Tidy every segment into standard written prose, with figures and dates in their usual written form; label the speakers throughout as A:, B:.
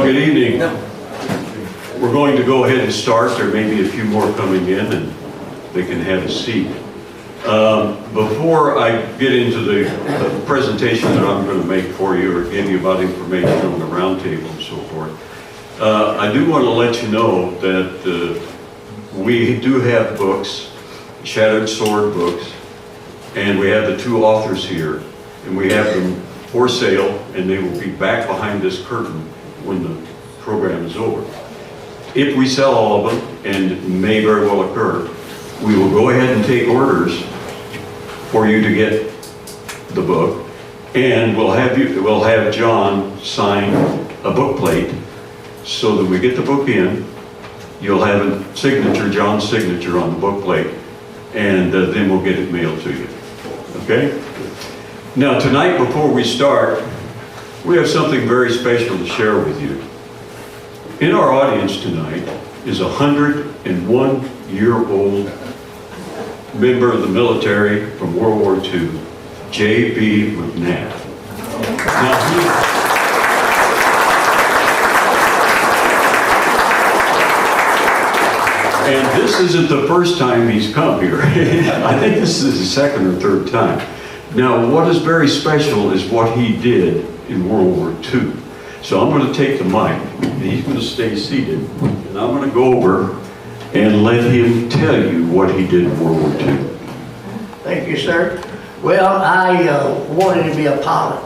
A: Well, good evening. We're going to go ahead and start. There may be a few more coming in and they can have a seat. Before I get into the presentation that I'm going to make for you or give you about information on the roundtable and so forth, I do want to let you know that we do have books, Shattered Sword books, and we have the two authors here, and we have them for sale, and they will be back behind this curtain when the program is over. If we sell all of them, and it may very well occur, we will go ahead and take orders for you to get the book, and we'll have John sign a book plate so that we get the book in. You'll have a signature, John's signature on the book plate, and then we'll get it mailed to you. Okay? Now tonight, before we start, we have something very special to share with you. In our audience tonight is a 101-year-old member of the military from World War II, J.B. McNabb. And this isn't the first time he's come here. I think this is the second or third time. Now, what is very special is what he did in World War II. So I'm going to take the mic, and he's going to stay seated, and I'm going to go over and let him tell you what he did in World War II.
B: Thank you, sir. Well, I wanted to be a pilot.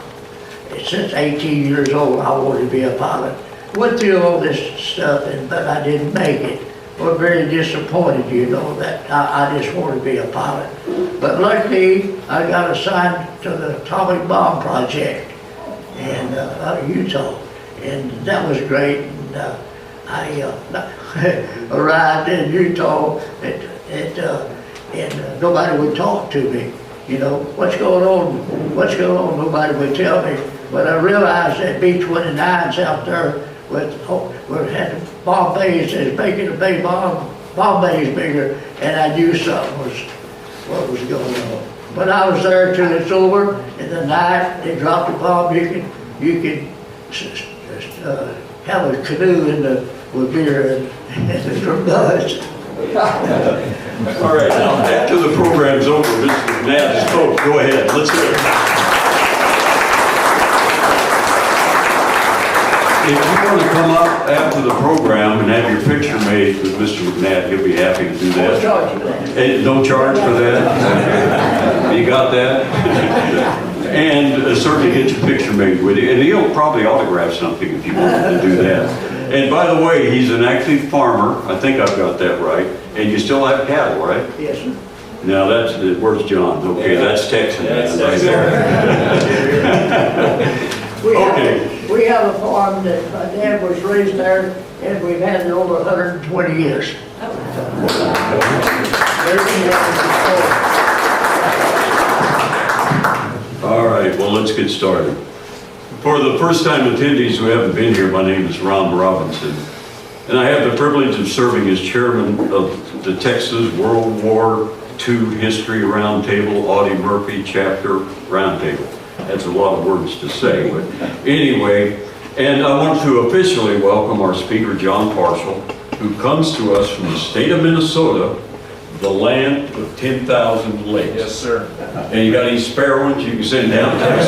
B: Since 18 years old, I wanted to be a pilot. Went through all this stuff, but I didn't make it. I was very disappointed, you know, that I just wanted to be a pilot. But luckily, I got assigned to the atomic bomb project and out of Utah, and that was great. And I arrived in Utah, and nobody would talk to me. You know, what's going on? What's going on? Nobody would tell me. But I realized that B-29s out there had bomb bays, is making the bomb bays bigger, and I knew something what was going on. But I was there till it's over. In the night, they dropped the bomb. You can have a canoe with beer and some nuts.
A: All right, now after the program's over, Mr. McNabb spoke. Go ahead, let's hear it. If you want to come up after the program and have your picture made with Mr. McNabb, he'll be happy to do that.
B: No charge for that.
A: No charge for that? You got that? And certainly get your picture made with you. And he'll probably autograph something if you wanted to do that. And by the way, he's an active farmer. I think I've got that right. And you still have cattle, right?
B: Yes, sir.
A: Now where's John? Okay, that's Texan man right there.
B: We have a farm that my dad was raised there, and we've had it over 120 years.
A: All right, well, let's get started. For the first-time attendees who haven't been here, my name is Ron Robinson, and I have the privilege of serving as chairman of the Texas World War II History Roundtable, Audie Murphy Chapter Roundtable. That's a lot of words to say, but anyway, and I want to officially welcome our speaker, Jon Parshall, who comes to us from the state of Minnesota, the land of 10,000 lakes.
C: Yes, sir.
A: And you got any spare ones you can send down to us?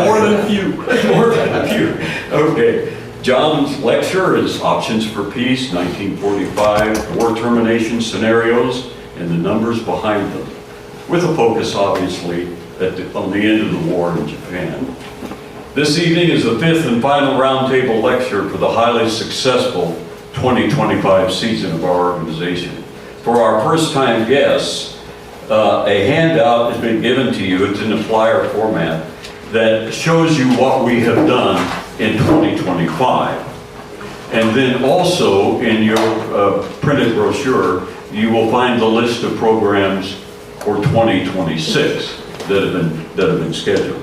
C: More than a few.
A: More than a few. Okay. John's lecture is Options for Peace, 1945, War Termination Scenarios, and the numbers behind them, with a focus, obviously, on the end of the war in Japan. This evening is the fifth and final roundtable lecture for the highly successful 2025 season of our organization. For our first-time guests, a handout has been given to you. It's in a flyer format that shows you what we have done in 2025. And then also in your printed brochure, you will find the list of programs for 2026 that have been scheduled.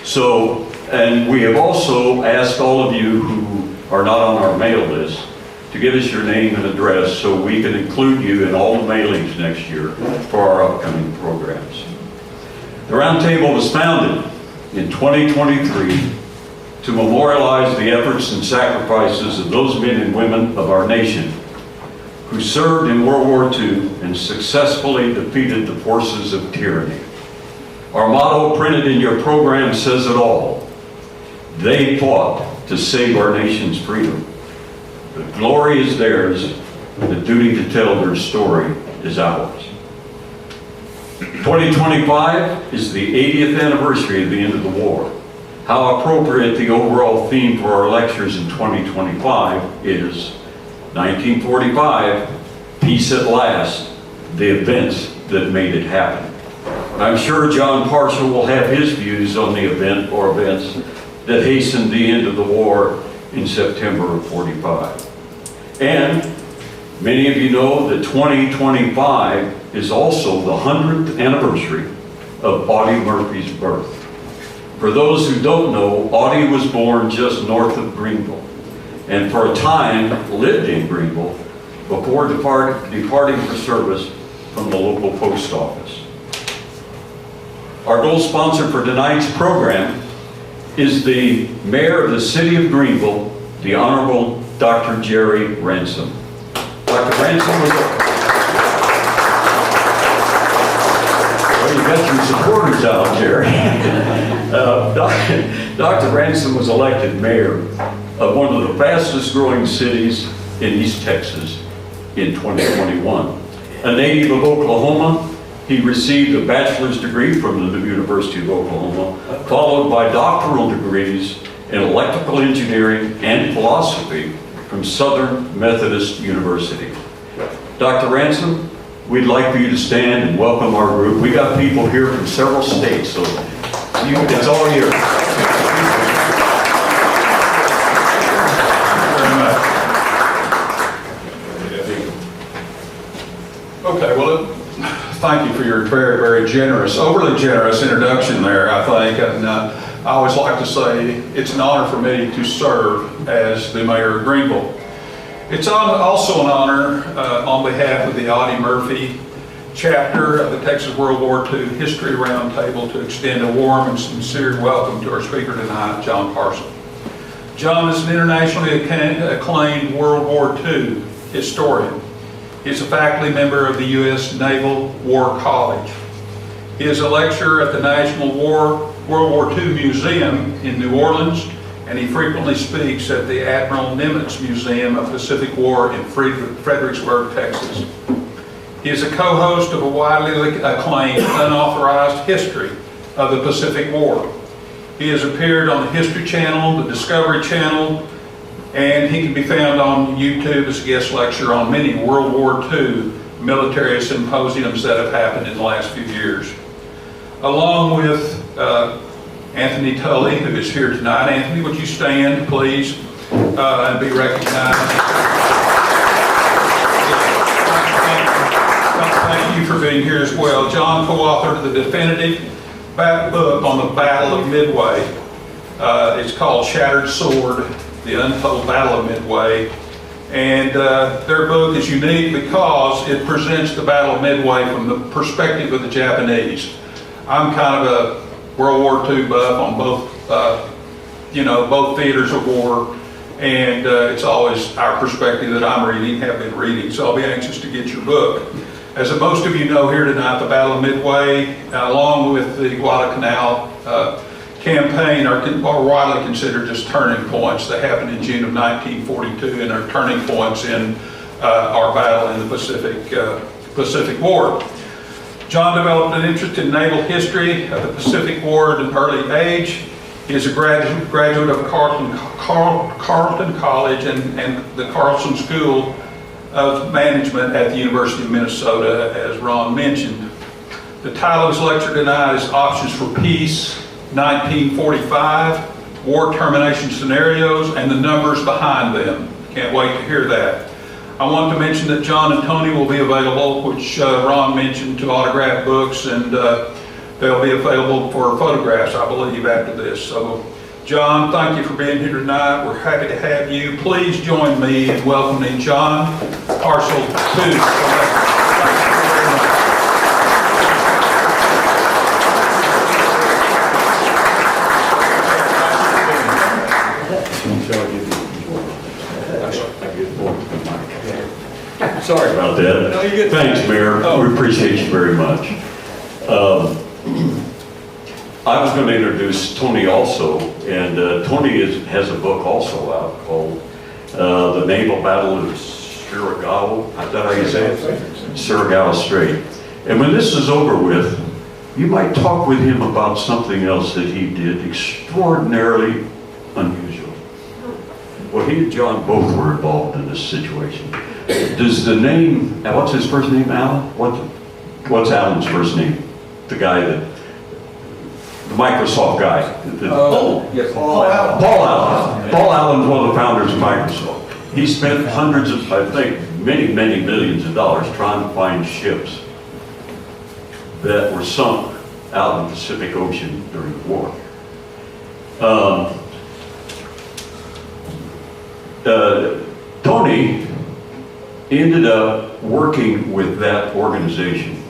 A: So, and we have also asked all of you who are not on our mail list to give us your name and address so we can include you in all the mailings next year for our upcoming programs. The Roundtable was founded in 2023 to memorialize the efforts and sacrifices of those men and women of our nation who served in World War II and successfully defeated the forces of tyranny. Our motto printed in your program says it all. They fought to save our nation's freedom. The glory is theirs. The duty to tell their story is ours. 2025 is the 80th anniversary of the end of the war. How appropriate the overall theme for our lectures in 2025 is 1945, Peace at Last, the events that made it happen. I'm sure Jon Parshall will have his views on the event or events that hastened the end of the war in September of 45. And many of you know that 2025 is also the 100th anniversary of Audie Murphy's birth. For those who don't know, Audie was born just north of Greenville, and for a time lived in Greenville before departing for service from the local post office. Our gold sponsor for tonight's program is the Mayor of the City of Greenville, the Honorable Dr. Jerry Ransom. Dr. Ransom was well, you got your supporters out, Jerry. Dr. Ransom was elected mayor of one of the fastest growing cities in East Texas in 2021. A native of Oklahoma, he received a bachelor's degree from the University of Oklahoma, followed by doctoral degrees in electrical engineering and philosophy from Southern Methodist University. Dr. Ransom, we'd like for you to stand and welcome our group. We got people here from several states, so it's all yours.
C: Okay, well, thank you for your very, very generous, overly generous introduction there, I think. And I always like to say it's an honor for me to serve as the mayor of Greenville. It's also an honor on behalf of the Audie Murphy Chapter of the Texas World War II History Roundtable to extend a warm and sincere welcome to our speaker tonight, Jon Parshall. Jon is an internationally acclaimed World War II historian. He is a faculty member of the US Naval War College. He is a lecturer at the National World War II Museum in New Orleans, and he frequently speaks at the Admiral Nimitz Museum of Pacific War in Fredericksburg, Texas. He is a co-host of a widely acclaimed Unauthorized History of the Pacific War. He has appeared on the History Channel, the Discovery Channel, and he can be found on YouTube as a guest lecturer on many World War II military symposiums that have happened in the last few years. Along with Anthony Tully, who is here tonight. Anthony, would you stand, please, and be recognized? Thank you for being here as well. Jon co-authored the definitive book on the Battle of Midway. It's called Shattered Sword, the Untold Battle of Midway. And their book is unique because it presents the Battle of Midway from the perspective of the Japanese. I'm kind of a World War II buff on both, both theaters of war, and it's always our perspective that I'm reading, have been reading, so I'll be anxious to get your book. As most of you know here tonight, the Battle of Midway, along with the Guadalcanal campaign, are widely considered as turning points. They happened in June of 1942 and are turning points in our battle in the Pacific War. Jon developed an interest in naval history of the Pacific War at an early age. He is a graduate of Carleton College and the Carlson School of Management at the University of Minnesota, as Ron mentioned. The title of his lecture tonight is Options for Peace, 1945, War Termination Scenarios, and the Numbers Behind Them. Can't wait to hear that. I want to mention that Jon and Tony will be available, which Ron mentioned, to autograph books, and they'll be available for photographs, I believe, after this. So, Jon, thank you for being here tonight. We're happy to have you. Please join me in welcoming Jon Parshall to.
A: get more to the mic. Sorry about that.
C: No, you're good.
A: Thanks, Mayor.
C: Oh.
A: We appreciate you very much. I was going to introduce Tony also, and Tony has a book also out called The Naval Battle of Surigao. Is that how you say it? Surigao Strait. And when this is over with, you might talk with him about something else that he did extraordinarily unusual. Well, he and John both were involved in this situation. Does the name, what's his first name, Alan? What's Alan's first name? The guy that, the Microsoft guy.
C: Yes.
A: Paul Allen. Paul Allen was one of the founders of Microsoft. He spent hundreds of, I think, many millions of dollars trying to find ships that were sunk out in the Pacific Ocean during the war. Tony ended up working with that organization.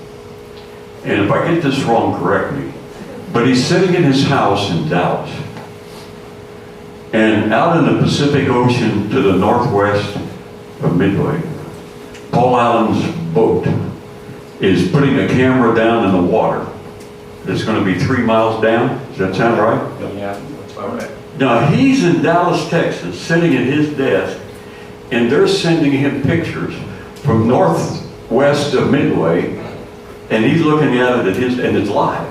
A: And if I get this wrong, correct me. But he's sitting in his house in Dallas. And out in the Pacific Ocean to the northwest of Midway, Paul Allen's boat is putting a camera down in the water. It's going to be 3 miles down. Does that sound right?
C: Yeah, that's all right.
A: Now he's in Dallas, Texas, sitting at his desk, and they're sending him pictures from northwest of Midway, and he's looking at it and it's live.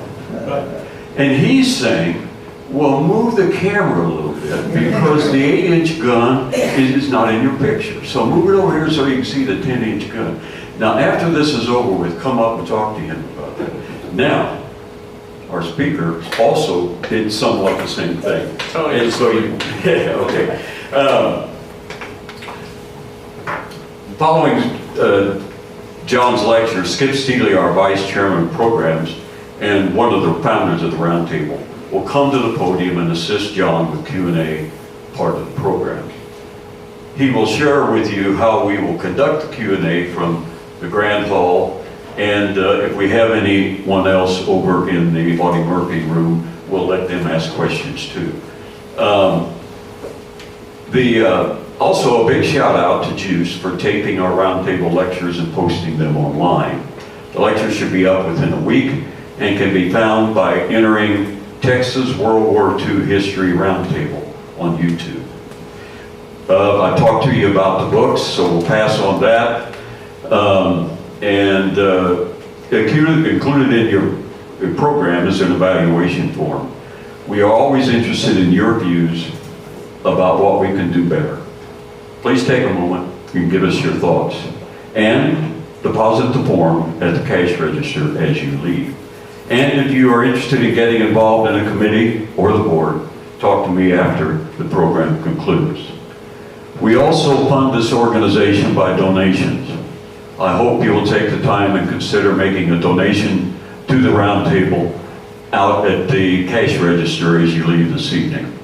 A: And he's saying, well, move the camera a little bit because the 8-inch gun is not in your picture. So move it over here so you can see the 10-inch gun. Now, after this is over with, come up and talk to him about that. Now, our speaker also did somewhat the same thing. And so you, okay. Following John's lecture, Skip Steely, our Vice Chairman of Programs, and one of the founders of the Roundtable, will come to the podium and assist John with Q&A part of the program. He will share with you how we will conduct the Q&A from the Grand Hall, and if we have anyone else over in the Audie Murphy room, we'll let them ask questions too. Also, a big shout out to Juice for taping our Roundtable lectures and posting them online. The lectures should be up within a week and can be found by entering Texas World War II History Roundtable on YouTube. I talked to you about the books, so we'll pass on that. Included in your program is an evaluation form. We are always interested in your views about what we can do better. Please take a moment and give us your thoughts. And deposit the form at the cash register as you leave. And if you are interested in getting involved in a committee or the board, talk to me after the program concludes. We also fund this organization by donations. I hope you will take the time and consider making a donation to the Roundtable out at the cash register as you leave this evening.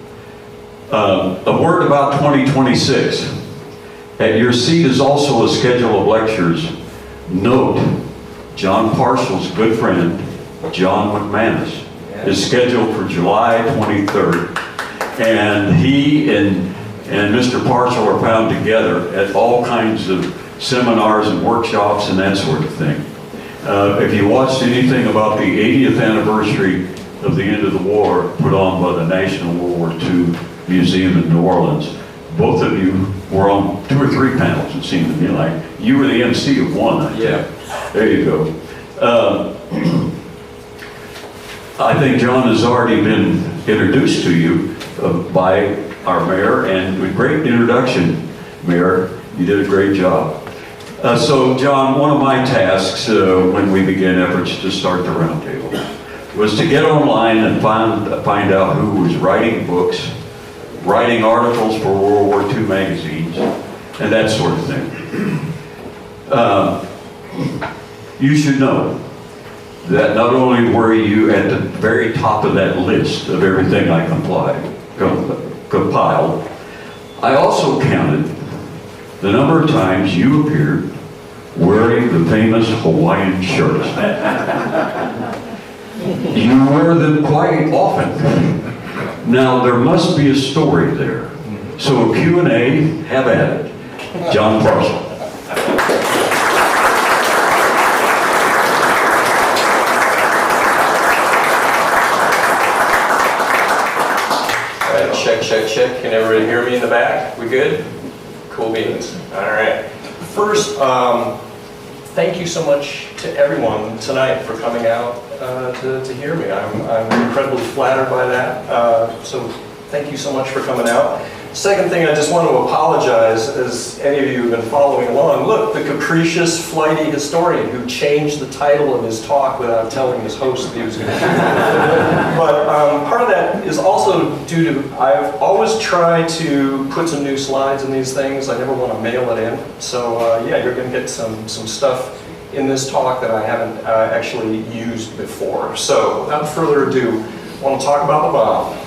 A: A word about 2026. At your seat is also a schedule of lectures. Note, Jon Parshall's good friend, John McManus, is scheduled for July 23rd. And he and Mr. Parshall are found together at all kinds of seminars and workshops and that sort of thing. If you watched anything about the 80th anniversary of the end of the war put on by the National World War II Museum in New Orleans, both of you were on 2 or 3 panels, it seemed to me like. You were the MC of one.
C: Yeah.
A: There you go. I think John has already been introduced to you by our mayor, and with great introduction, Mayor. You did a great job. So, John, one of my tasks when we began efforts to start the Roundtable was to get online and find out who was writing books, writing articles for World War II magazines, and that sort of thing. You should know that not only were you at the very top of that list of everything I compiled, I also counted the number of times you appeared wearing the famous Hawaiian shirts. You wear them quite often. Now, there must be a story there. So Q&A, have at it. Jon Parshall.
D: Check, check, check. Can everybody hear me in the back? We good? Cool beans. All right. First, thank you so much to everyone tonight for coming out to hear me. I'm incredibly flattered by that. So thank you so much for coming out. Second thing, I just want to apologize, as any of you have been following along. Look, the capricious, flighty historian who changed the title of his talk without telling his host that he was going to do it. But part of that is also due to, I've always tried to put some new slides in these things. I never want to mail it in. So yeah, you're going to get some stuff in this talk that I haven't actually used before. So without further ado, I want to talk about the bomb.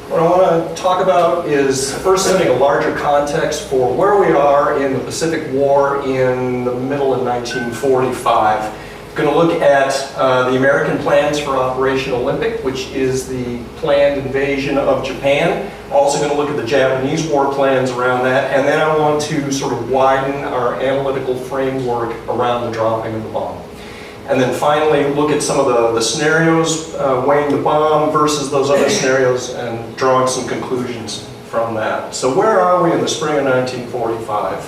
D: What I want to talk about is first setting a larger context for where we are in the Pacific War in the middle of 1945. I'm going to look at the American plans for Operation Olympic, which is the planned invasion of Japan. Also going to look at the Japanese war plans around that, and then I want to sort of widen our analytical framework around the dropping of the bomb. And then finally look at some of the scenarios, weighing the bomb versus those other scenarios and drawing some conclusions from that. So where are we in the spring of 1945?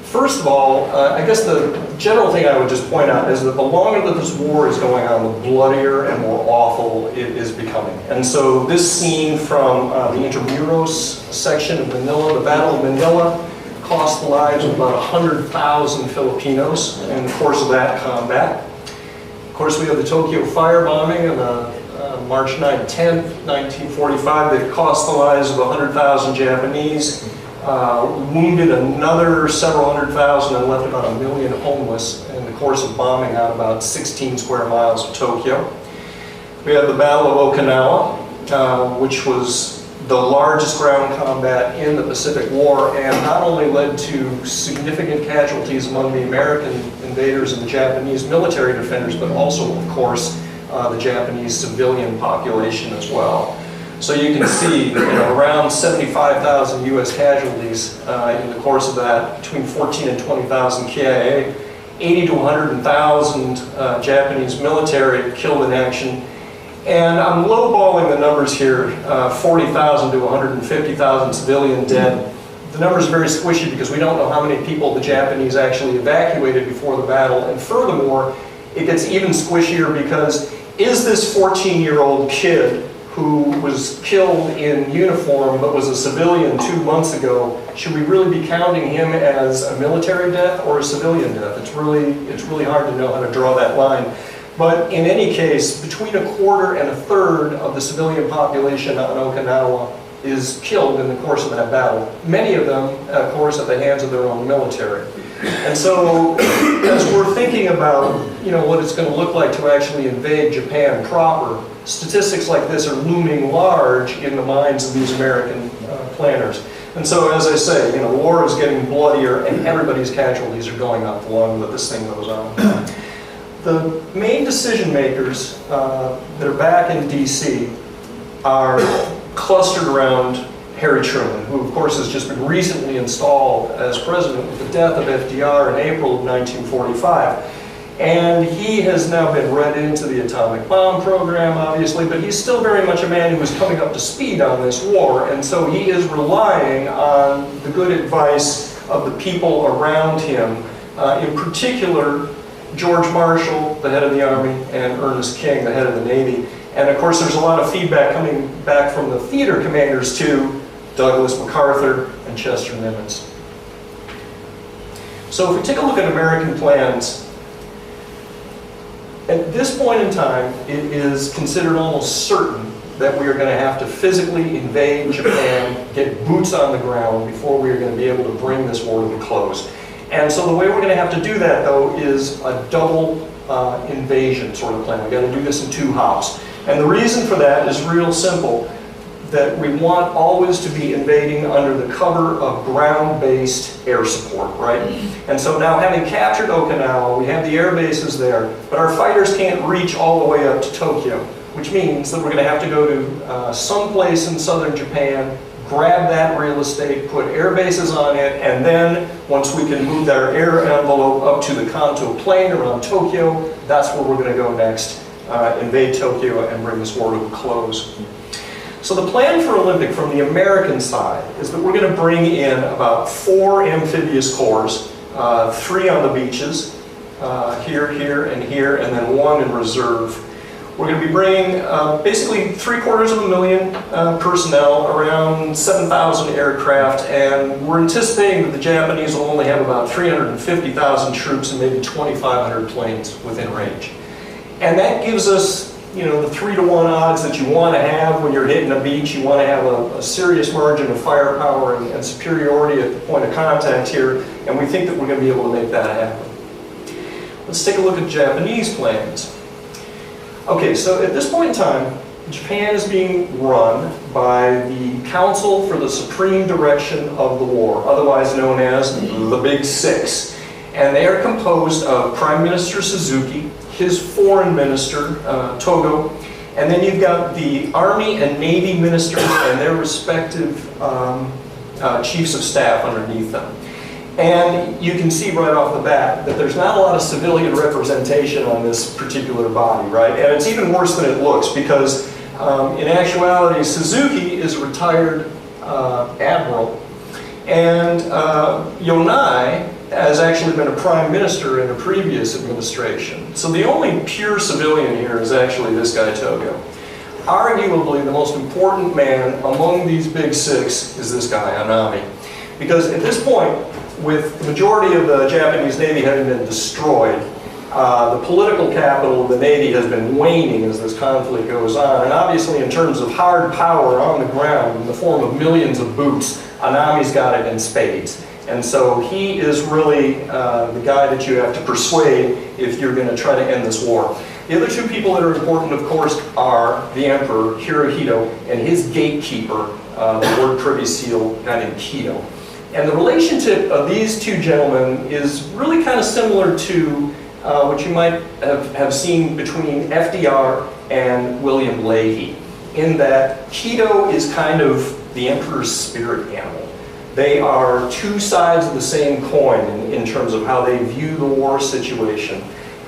D: First of all, I guess the general thing I would just point out is that the longer that this war is going on, the bloodier and more awful it is becoming. And so this scene from the Intramuros section of Manila, the Battle of Manila, cost the lives of about 100,000 Filipinos in the course of that combat. Of course, we have the Tokyo firebombing on March 9, 10th, 1945 that cost the lives of 100,000 Japanese, wounded another several hundred thousand, and left about 1 million homeless in the course of bombing out about 16 square miles of Tokyo. We have the Battle of Okinawa, which was the largest ground combat in the Pacific War, and not only led to significant casualties among the American invaders and the Japanese military defenders, but also, of course, the Japanese civilian population as well. So you can see, around 75,000 U.S. casualties in the course of that, between 14 and 20,000 KIA, 80 to 100,000 Japanese military killed in action. And I'm lowballing the numbers here, 40,000 to 150,000 civilian dead. The numbers are very squishy because we don't know how many people the Japanese actually evacuated before the battle. And furthermore, it gets even squishier because is this 14-year-old kid who was killed in uniform but was a civilian 2 months ago, should we really be counting him as a military death or a civilian death? It's really hard to know how to draw that line. But in any case, between a quarter and a third of the civilian population on Okinawa is killed in the course of that battle. Many of them, of course, at the hands of their own military. And so, as we're thinking about, what it's going to look like to actually invade Japan proper, statistics like this are looming large in the minds of these American planners. And so, as I say, the war is getting bloodier, and everybody's casualties are going up the longer that this thing goes on. The main decision makers that are back in D.C. are clustered around Harry Truman, who of course has just been recently installed as president with the death of FDR in April of 1945. And he has now been read into the atomic bomb program, obviously, but he's still very much a man who is coming up to speed on this war, and so he is relying on the good advice of the people around him, in particular George Marshall, the head of the Army, and Ernest King, the head of the Navy. And of course, there's a lot of feedback coming back from the theater commanders too, Douglas MacArthur and Chester Nimitz. So if we take a look at American plans, at this point in time, it is considered almost certain that we are going to have to physically invade Japan, get boots on the ground before we are going to be able to bring this war to a close. And so the way we're going to have to do that, though, is a double invasion sort of plan. We've got to do this in 2 hops. And the reason for that is real simple, that we want always to be invading under the cover of ground-based air support, right? And so now, having captured Okinawa, we have the air bases there, but our fighters can't reach all the way up to Tokyo, which means that we're going to have to go to some place in southern Japan, grab that real estate, put air bases on it, and then once we can move our air envelope up to the Kanto plain around Tokyo, that's where we're going to go next, invade Tokyo and bring this war to a close. So the plan for Olympic from the American side is that we're going to bring in about 4 amphibious corps, 3 on the beaches, here, and here, and then 1 in reserve. We're going to be bringing basically 750,000 personnel, around 7,000 aircraft, and we're anticipating that the Japanese will only have about 350,000 troops and maybe 2,500 planes within range. And that gives us, you know, the 3-to-1 odds that you want to have when you're hitting a beach. You want to have a serious margin of firepower and superiority at the point of contact here, and we think that we're going to be able to make that happen. Let's take a look at Japanese plans. Okay, so at this point in time, Japan is being run by the Council for the Supreme Direction of the War, otherwise known as the Big Six. And they are composed of Prime Minister Suzuki, his foreign minister, Togo, and then you've got the Army and Navy ministers and their respective chiefs of staff underneath them. And you can see right off the bat that there's not a lot of civilian representation on this particular body, right? And it's even worse than it looks because in actuality, Suzuki is a retired admiral, and Yonai has actually been a prime minister in a previous administration. So the only pure civilian here is actually this guy Togo. Arguably the most important man among these big six is this guy, Anami. Because at this point, with the majority of the Japanese Navy having been destroyed, the political capital of the Navy has been waning as this conflict goes on. And obviously in terms of hard power on the ground in the form of millions of boots, Anami's got it in spades. And so he is really the guy that you have to persuade if you're going to try to end this war. The other 2 people that are important, of course, are the Emperor, Hirohito, and his gatekeeper, the Lord Privy Seal, a guy named Kido. And the relationship of these 2 gentlemen is really kind of similar to what you might have seen between FDR and William Leahy, in that Kido is kind of the Emperor's spirit animal. They are 2 sides of the same coin in terms of how they view the war situation.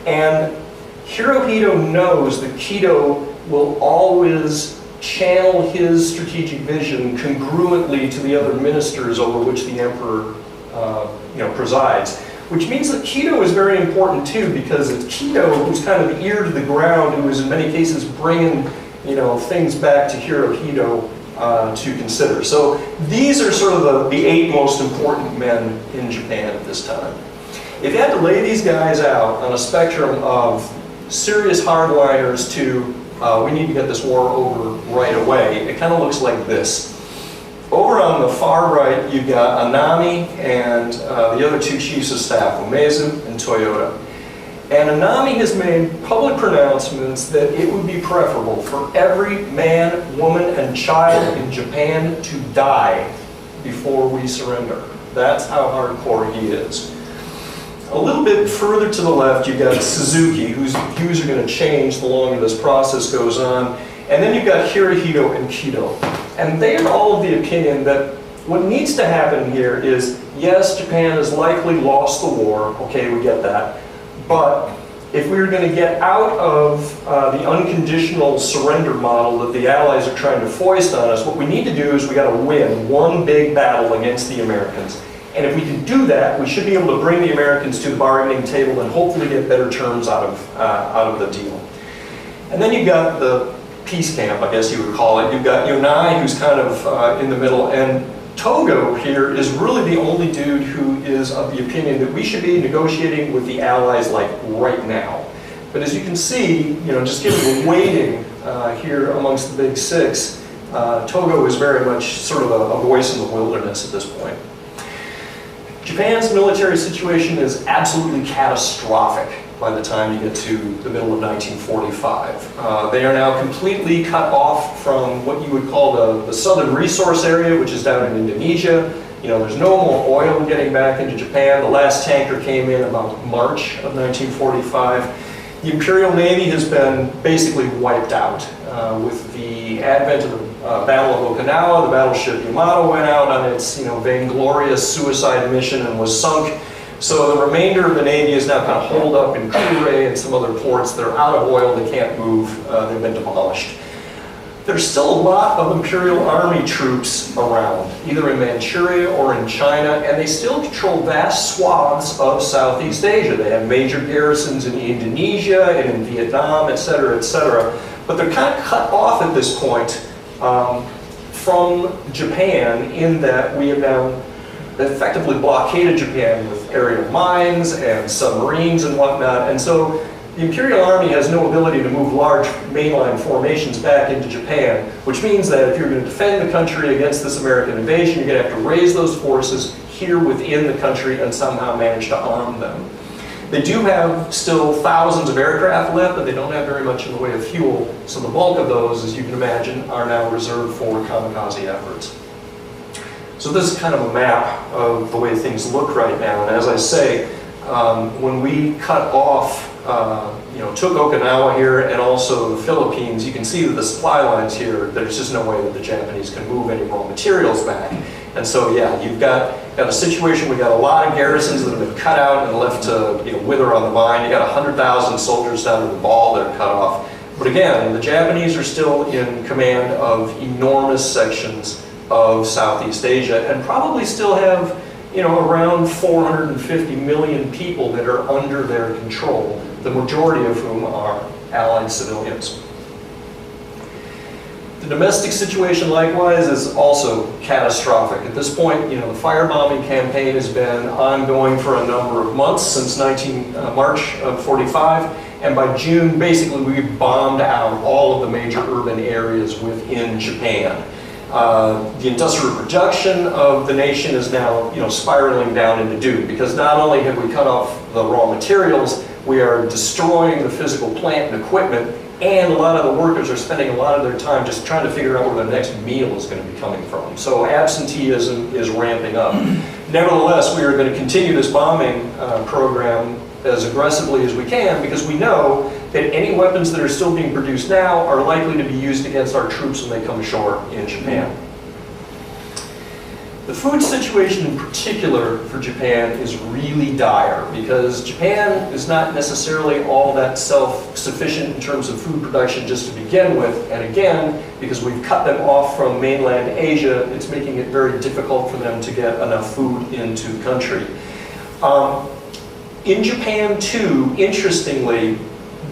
D: And Hirohito knows that Kido will always channel his strategic vision congruently to the other ministers over which the emperor presides. Which means that Kido is very important too, because it's Kido who's kind of the ear to the ground, who is in many cases bringing things back to Hirohito to consider. So these are sort of the 8 most important men in Japan at this time. If you had to lay these guys out on a spectrum of serious hardliners to we need to get this war over right away, it kind of looks like this. Over on the far right, you've got Anami and the other 2 chiefs of staff, Umezu and Toyota. And Anami has made public pronouncements that it would be preferable for every man, woman, and child in Japan to die before we surrender. That's how hardcore he is. A little bit further to the left, you've got Suzuki, whose views are going to change the longer this process goes on. And then you've got Hirohito and Kido. And they are all of the opinion that what needs to happen here is, yes, Japan has likely lost the war. Okay, we get that. But if we're going to get out of the unconditional surrender model that the Allies are trying to foist on us, what we need to do is we got to win one big battle against the Americans. And if we can do that, we should be able to bring the Americans to the bargaining table and hopefully get better terms out of the deal. And then you've got the peace camp, I guess you would call it. You've got Yonai, who's kind of in the middle, and Togo here is really the only dude who is of the opinion that we should be negotiating with the Allies like right now. But as you can see, just given the weighting here amongst the big six, Togo is very much sort of a voice in the wilderness at this point. Japan's military situation is absolutely catastrophic by the time you get to the middle of 1945. They are now completely cut off from what you would call the southern resource area, which is down in Indonesia. There's no more oil getting back into Japan. The last tanker came in about March of 1945. The Imperial Navy has been basically wiped out. with the advent of the Battle of Okinawa, the battleship Yamato went out on its vainglorious suicide mission and was sunk. So the remainder of the Navy is now kind of holed up in Kure and some other ports. They're out of oil, they can't move, they've been demolished. There's still a lot of Imperial Army troops around, either in Manchuria or in China, and they still control vast swaths of Southeast Asia. They have major garrisons in Indonesia and in Vietnam, et cetera, but they're kind of cut off at this point from Japan, in that we have now effectively blockaded Japan with aerial mines and submarines and whatnot, and so the Imperial Army has no ability to move large mainline formations back into Japan, which means that if you're going to defend the country against this American invasion, you're going to have to raise those forces here within the country and somehow manage to arm them. They do have still thousands of aircraft left, but they don't have very much in the way of fuel, so the bulk of those, as you can imagine, are now reserved for kamikaze efforts. So this is kind of a map of the way things look right now, and as I say, when we cut off took Okinawa here and also the Philippines, you can see that the supply lines here, there's just no way that the Japanese can move any raw materials back. And so yeah, you've got a situation, we've got a lot of garrisons that have been cut out and left to wither on the vine. You got 100,000 soldiers down to the ball that are cut off. But again, the Japanese are still in command of enormous sections of Southeast Asia and probably still have around 450 million people that are under their control, the majority of whom are Allied civilians. The domestic situation, likewise, is also catastrophic. At this point, the firebombing campaign has been ongoing for a number of months, since March of 45, and by June, basically, we've bombed out all of the major urban areas within Japan. The industrial production of the nation is now, spiraling down into doom, because not only have we cut off the raw materials, we are destroying the physical plant and equipment, and a lot of the workers are spending a lot of their time just trying to figure out where their next meal is going to be coming from. So absenteeism is ramping up. Nevertheless, we are going to continue this bombing program as aggressively as we can, because we know that any weapons that are still being produced now are likely to be used against our troops when they come ashore in Japan. The food situation in particular for Japan is really dire, because Japan is not necessarily all that self-sufficient in terms of food production just to begin with, and again, because we've cut them off from mainland Asia, it's making it very difficult for them to get enough food into the country. In Japan too, interestingly,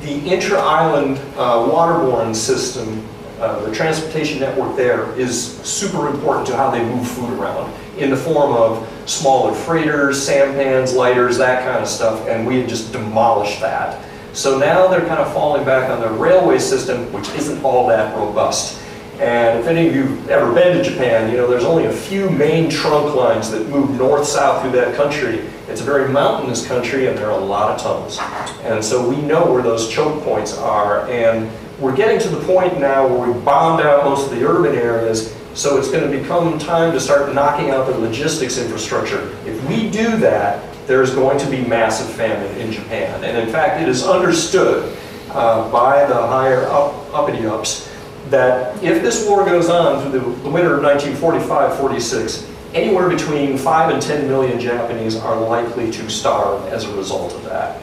D: the intra-island waterborne system, the transportation network there, is super important to how they move food around, in the form of smaller freighters, sampans, lighters, that kind of stuff, and we had just demolished that. So now they're kind of falling back on their railway system, which isn't all that robust. And if any of you have ever been to Japan, there's only a few main trunk lines that move north-south through that country. It's a very mountainous country, and there are a lot of tunnels. And so we know where those choke points are, and we're getting to the point now where we've bombed out most of the urban areas, so it's going to become time to start knocking out the logistics infrastructure. If we do that, there's going to be massive famine in Japan. And in fact, it is understood by the higher uppity-ups that if this war goes on through the winter of 1945-46, anywhere between 5 and 10 million Japanese are likely to starve as a result of that.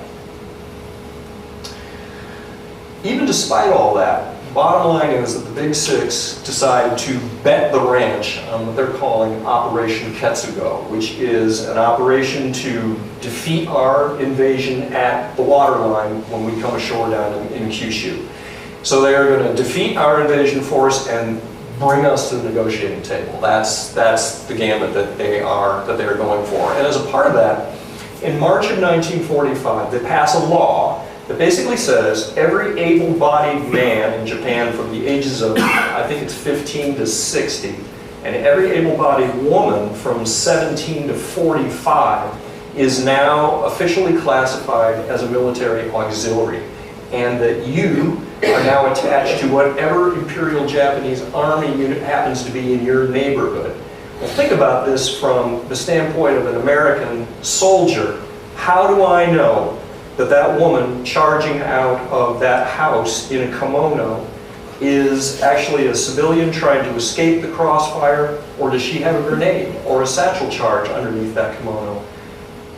D: Even despite all that, bottom line is that the Big Six decide to bet the ranch on what they're calling Operation Ketsugo, which is an operation to defeat our invasion at the waterline when we come ashore down in Kyushu. So they are going to defeat our invasion force and bring us to the negotiating table. That's the gambit that they are going for. And as a part of that, in March of 1945, they pass a law that basically says every able-bodied man in Japan from the ages of, I think it's 15 to 60, and every able-bodied woman from 17 to 45 is now officially classified as a military auxiliary, and that you are now attached to whatever Imperial Japanese Army unit happens to be in your neighborhood. Well, think about this from the standpoint of an American soldier. How do I know that that woman charging out of that house in a kimono is actually a civilian trying to escape the crossfire, or does she have a grenade or a satchel charge underneath that kimono?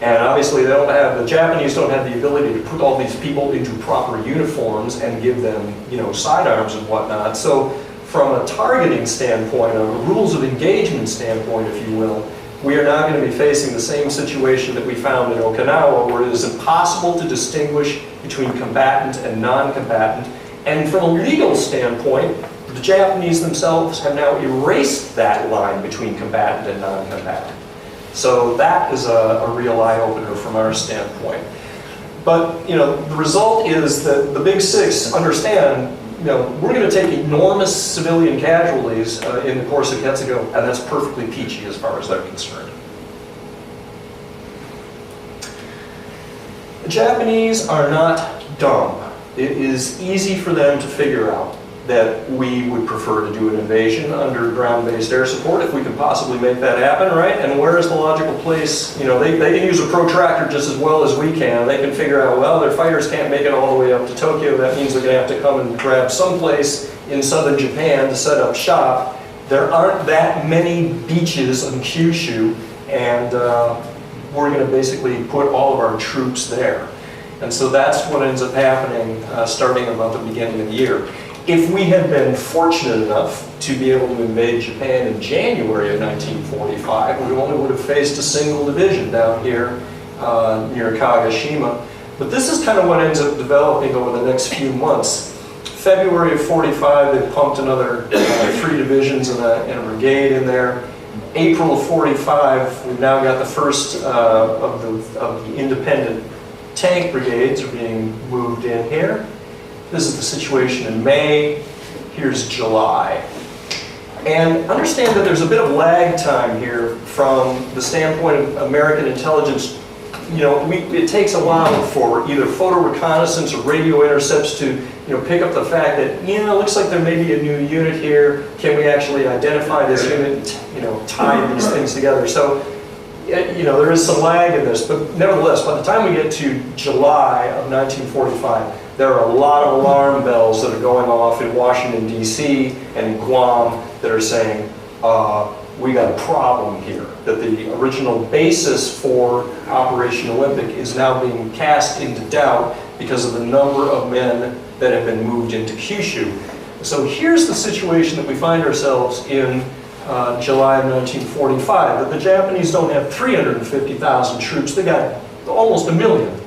D: And obviously the Japanese don't have the ability to put all these people into proper uniforms and give them, sidearms and whatnot. So from a targeting standpoint, a rules of engagement standpoint, if you will, we are now going to be facing the same situation that we found in Okinawa, where it is impossible to distinguish between combatant and non-combatant. And from a legal standpoint, the Japanese themselves have now erased that line between combatant and non-combatant. So that is a real eye-opener from our standpoint. But, the result is that the Big Six understand, we're going to take enormous civilian casualties in the course of Ketsugo, and that's perfectly peachy as far as they're concerned. The Japanese are not dumb. It is easy for them to figure out that we would prefer to do an invasion under ground-based air support if we could possibly make that happen, right? And where is the logical place? They can use a protractor just as well as we can. They can figure out, well, their fighters can't make it all the way up to Tokyo. That means they're going to have to come and grab someplace in southern Japan to set up shop. There aren't that many beaches on Kyushu, and we're going to basically put all of our troops there. And so that's what ends up happening starting about the beginning of the year. If we had been fortunate enough to be able to invade Japan in January of 1945, we only would have faced a single division down here near Kagoshima. But this is kind of what ends up developing over the next few months. February of 45, they pumped another 3 divisions and a brigade in there. April of 45, we've now got the first of the independent tank brigades are being moved in here. This is the situation in May. Here's July. And understand that there's a bit of lag time here from the standpoint of American intelligence. It takes a while for either photo reconnaissance or radio intercepts to pick up the fact that, it looks like there may be a new unit here. Can we actually identify this unit and, tie these things together? So, there is some lag in this, but nevertheless, by the time we get to July of 1945, there are a lot of alarm bells that are going off in Washington, D.C. and in Guam that are saying, we got a problem here, that the original basis for Operation Olympic is now being cast into doubt because of the number of men that have been moved into Kyushu. So here's the situation that we find ourselves in July of 1945, that the Japanese don't have 350,000 troops, they got almost 1 million.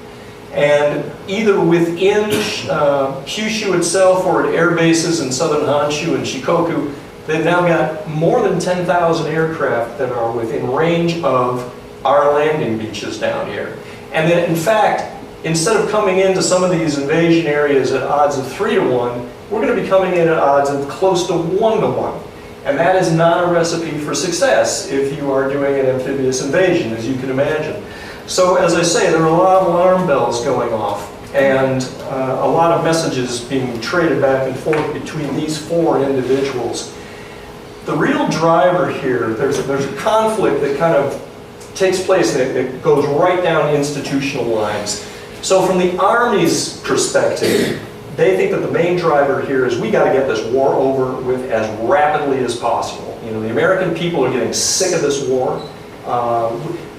D: And either within Kyushu itself or at air bases in southern Honshu and Shikoku, they've now got more than 10,000 aircraft that are within range of our landing beaches down here. And that in fact, instead of coming into some of these invasion areas at odds of 3 to 1, we're going to be coming in at odds of close to 1 to 1. And that is not a recipe for success if you are doing an amphibious invasion, as you can imagine. So as I say, there are a lot of alarm bells going off and a lot of messages being traded back and forth between these 4 individuals. The real driver here, there's a conflict that kind of takes place and it goes right down institutional lines. So from the Army's perspective, they think that the main driver here is we got to get this war over with as rapidly as possible. The American people are getting sick of this war.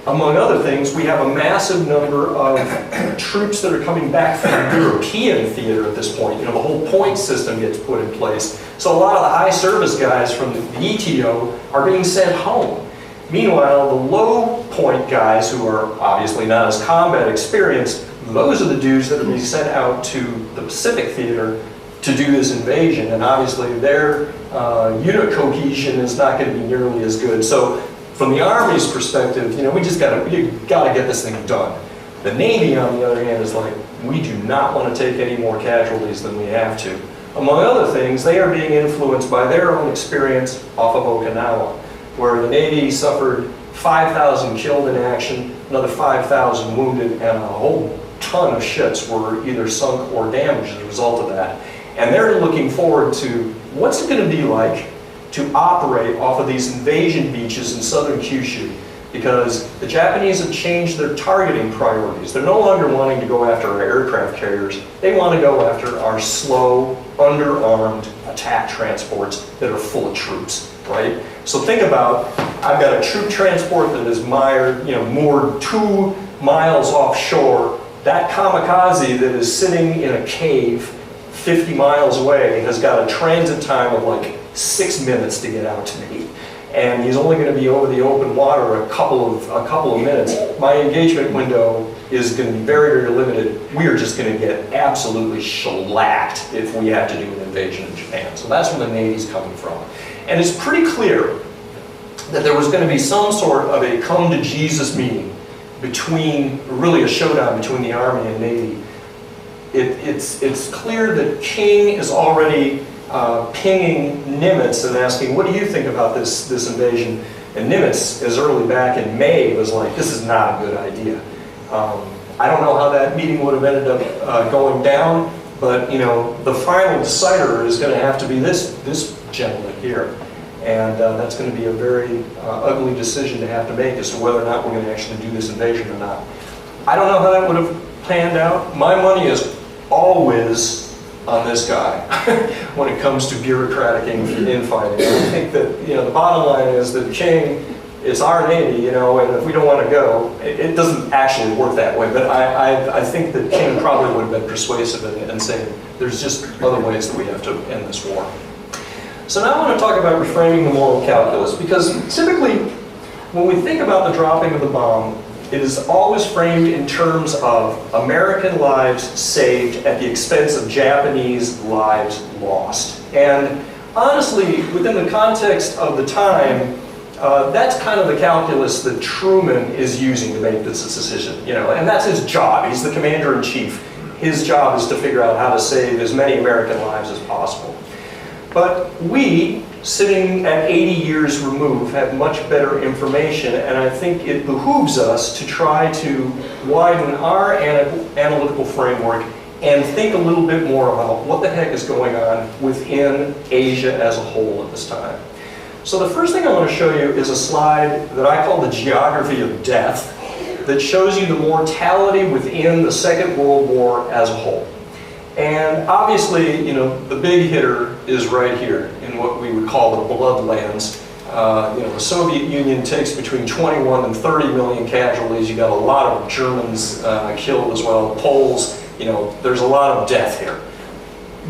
D: Among other things, we have a massive number of troops that are coming back from the European theater at this point. The whole point system gets put in place. So a lot of the high service guys from the ETO are being sent home. Meanwhile, the low point guys who are obviously not as combat experienced, those are the dudes that are being sent out to the Pacific theater to do this invasion. And obviously their unit cohesion is not going to be nearly as good. So from the Army's perspective, we just gotta get this thing done. The Navy, on the other hand, is like, we do not want to take any more casualties than we have to. Among other things, they are being influenced by their own experience off of Okinawa, where the Navy suffered 5,000 killed in action, another 5,000 wounded, and a whole ton of ships were either sunk or damaged as a result of that. And they're looking forward to what's it going to be like to operate off of these invasion beaches in southern Kyushu, because the Japanese have changed their targeting priorities. They're no longer wanting to go after our aircraft carriers. They want to go after our slow, underarmed attack transports that are full of troops, right? So think about, I've got a troop transport that is moored 2 miles offshore. That kamikaze that is sitting in a cave 50 miles away has got a transit time of like 6 minutes to get out to me. And he's only going to be over the open water a couple of minutes. My engagement window is going to be very, very limited. We are just going to get absolutely shellacked if we have to do an invasion of Japan. So that's where the Navy's coming from. And it's pretty clear that there was going to be some sort of a come to Jesus meeting between, really a showdown between the Army and Navy. It's clear that King is already pinging Nimitz and asking, what do you think about this invasion? And Nimitz, as early back in May, was like, this is not a good idea. I don't know how that meeting would have ended up going down, but the final decider is going to have to be this gentleman here. And that's going to be a very ugly decision to have to make as to whether or not we're going to actually do this invasion or not. I don't know how that would have panned out. My money is always on this guy when it comes to bureaucratic infighting. I think that the bottom line is that King, it's our Navy, and if we don't want to go, it doesn't actually work that way. But I think that King probably would have been persuasive in saying there's just other ways that we have to end this war. So now I want to talk about reframing the moral calculus, because typically when we think about the dropping of the bomb, it is always framed in terms of American lives saved at the expense of Japanese lives lost. And honestly, within the context of the time, that's kind of the calculus that Truman is using to make this decision. And that's his job. He's the commander-in-chief. His job is to figure out how to save as many American lives as possible. But we, sitting at 80 years removed, have much better information, and I think it behooves us to try to widen our analytical framework and think a little bit more about what the heck is going on within Asia as a whole at this time. So the first thing I want to show you is a slide that I call the geography of death, that shows you the mortality within the Second World War as a whole. And obviously, the big hitter is right here in what we would call the bloodlands. The Soviet Union takes between 21 and 30 million casualties. You got a lot of Germans killed as well, Poles. There's a lot of death here.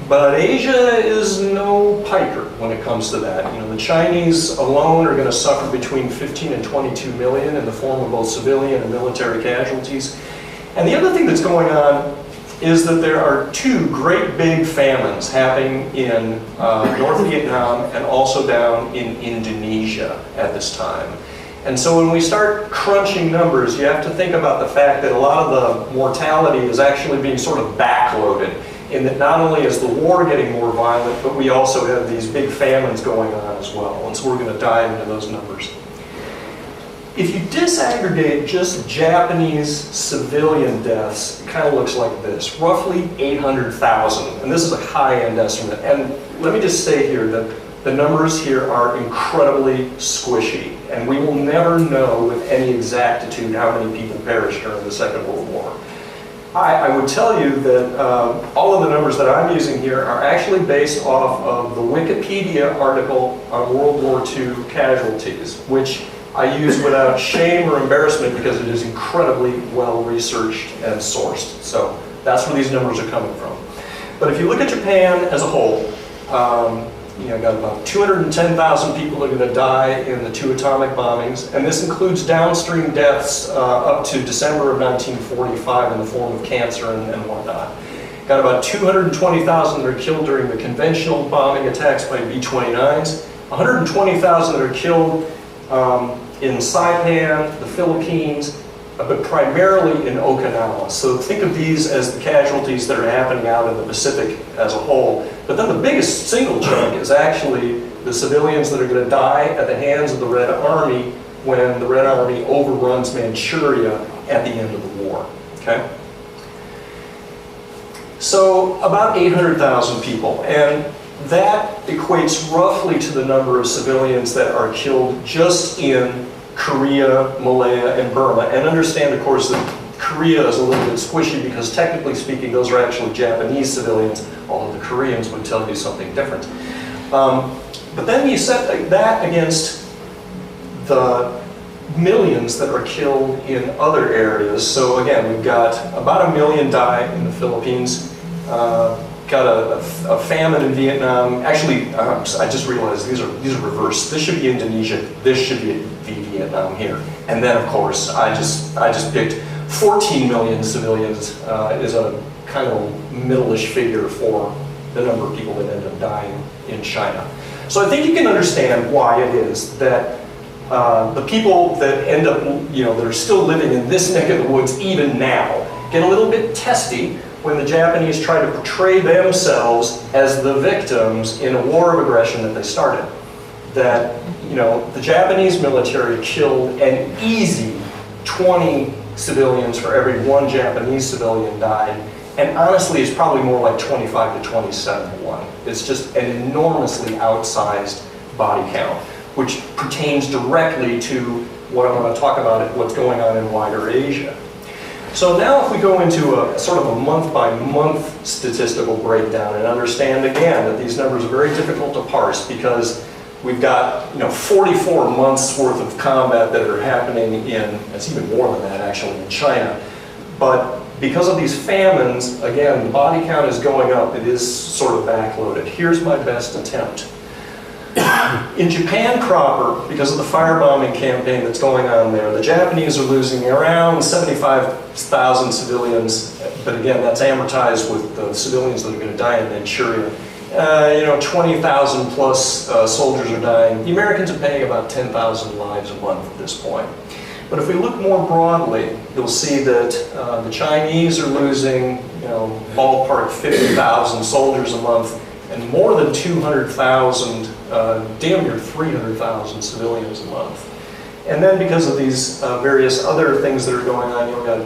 D: But Asia is no piker when it comes to that. The Chinese alone are going to suffer between 15 and 22 million in the form of both civilian and military casualties. And the other thing that's going on is that there are 2 great big famines happening in North Vietnam and also down in Indonesia at this time. And so when we start crunching numbers, you have to think about the fact that a lot of the mortality is actually being sort of backloaded, in that not only is the war getting more violent, but we also have these big famines going on as well. And so we're going to dive into those numbers. If you disaggregate just Japanese civilian deaths, it kind of looks like this, roughly 800,000. And this is a high-end estimate. And let me just say here that the numbers here are incredibly squishy. And we will never know with any exactitude how many people perished during the Second World War. I would tell you that all of the numbers that I'm using here are actually based off of the Wikipedia article on World War II casualties, which I use without shame or embarrassment because it is incredibly well researched and sourced. So that's where these numbers are coming from. But if you look at Japan as a whole, got about 210,000 people are going to die in the 2 atomic bombings, and this includes downstream deaths up to December of 1945 in the form of cancer and whatnot. Got about 220,000 that are killed during the conventional bombing attacks by B-29s, 120,000 that are killed in Saipan, the Philippines, but primarily in Okinawa. So think of these as the casualties that are happening out in the Pacific as a whole. But then the biggest single chunk is actually the civilians that are going to die at the hands of the Red Army when the Red Army overruns Manchuria at the end of the war. Okay? So about 800,000 people, and that equates roughly to the number of civilians that are killed just in Korea, Malaya, and Burma. And understand, of course, that Korea is a little bit squishy because technically speaking, those are actually Japanese civilians, although the Koreans would tell you something different. But then you set that against the millions that are killed in other areas. So again, we've got about 1 million die in the Philippines, got a famine in Vietnam. Actually, I just realized these are reversed. This should be Indonesia. This should be Vietnam here. And then, of course, I just picked 14 million civilians is a kind of middle-ish figure for the number of people that end up dying in China. So I think you can understand why it is that the people that end up, that are still living in this neck of the woods even now, get a little bit testy when the Japanese try to portray themselves as the victims in a war of aggression that they started. That, the Japanese military killed an easy 20 civilians for every 1 Japanese civilian died, and honestly it's probably more like 25 to 27 to 1. It's just an enormously outsized body count, which pertains directly to what I'm going to talk about, what's going on in wider Asia. So now if we go into a sort of a month-by-month statistical breakdown and understand again that these numbers are very difficult to parse because we've got 44 months worth of combat that are happening it's even more than that actually, in China. But because of these famines, again, the body count is going up. It is sort of backloaded. Here's my best attempt. In Japan proper, because of the firebombing campaign that's going on there, the Japanese are losing around 75,000 civilians, but again, that's amortized with the civilians that are going to die in Manchuria. 20,000 plus soldiers are dying. The Americans are paying about 10,000 lives a month at this point. But if we look more broadly, you'll see that the Chinese are losing, ballpark 50,000 soldiers a month, and more than 200,000, damn near 300,000 civilians a month. And then because of these various other things that are going on, you've got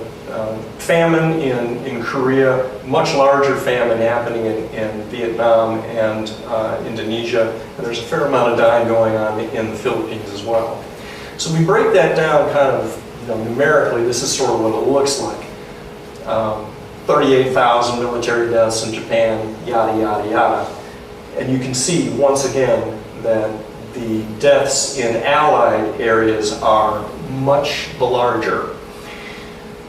D: famine in Korea, much larger famine happening in Vietnam and Indonesia, and there's a fair amount of dying going on in the Philippines as well. So we break that down kind of numerically. This is sort of what it looks like. 38,000 military deaths in Japan, yada, yada, yada. And you can see, once again, that the deaths in allied areas are much the larger.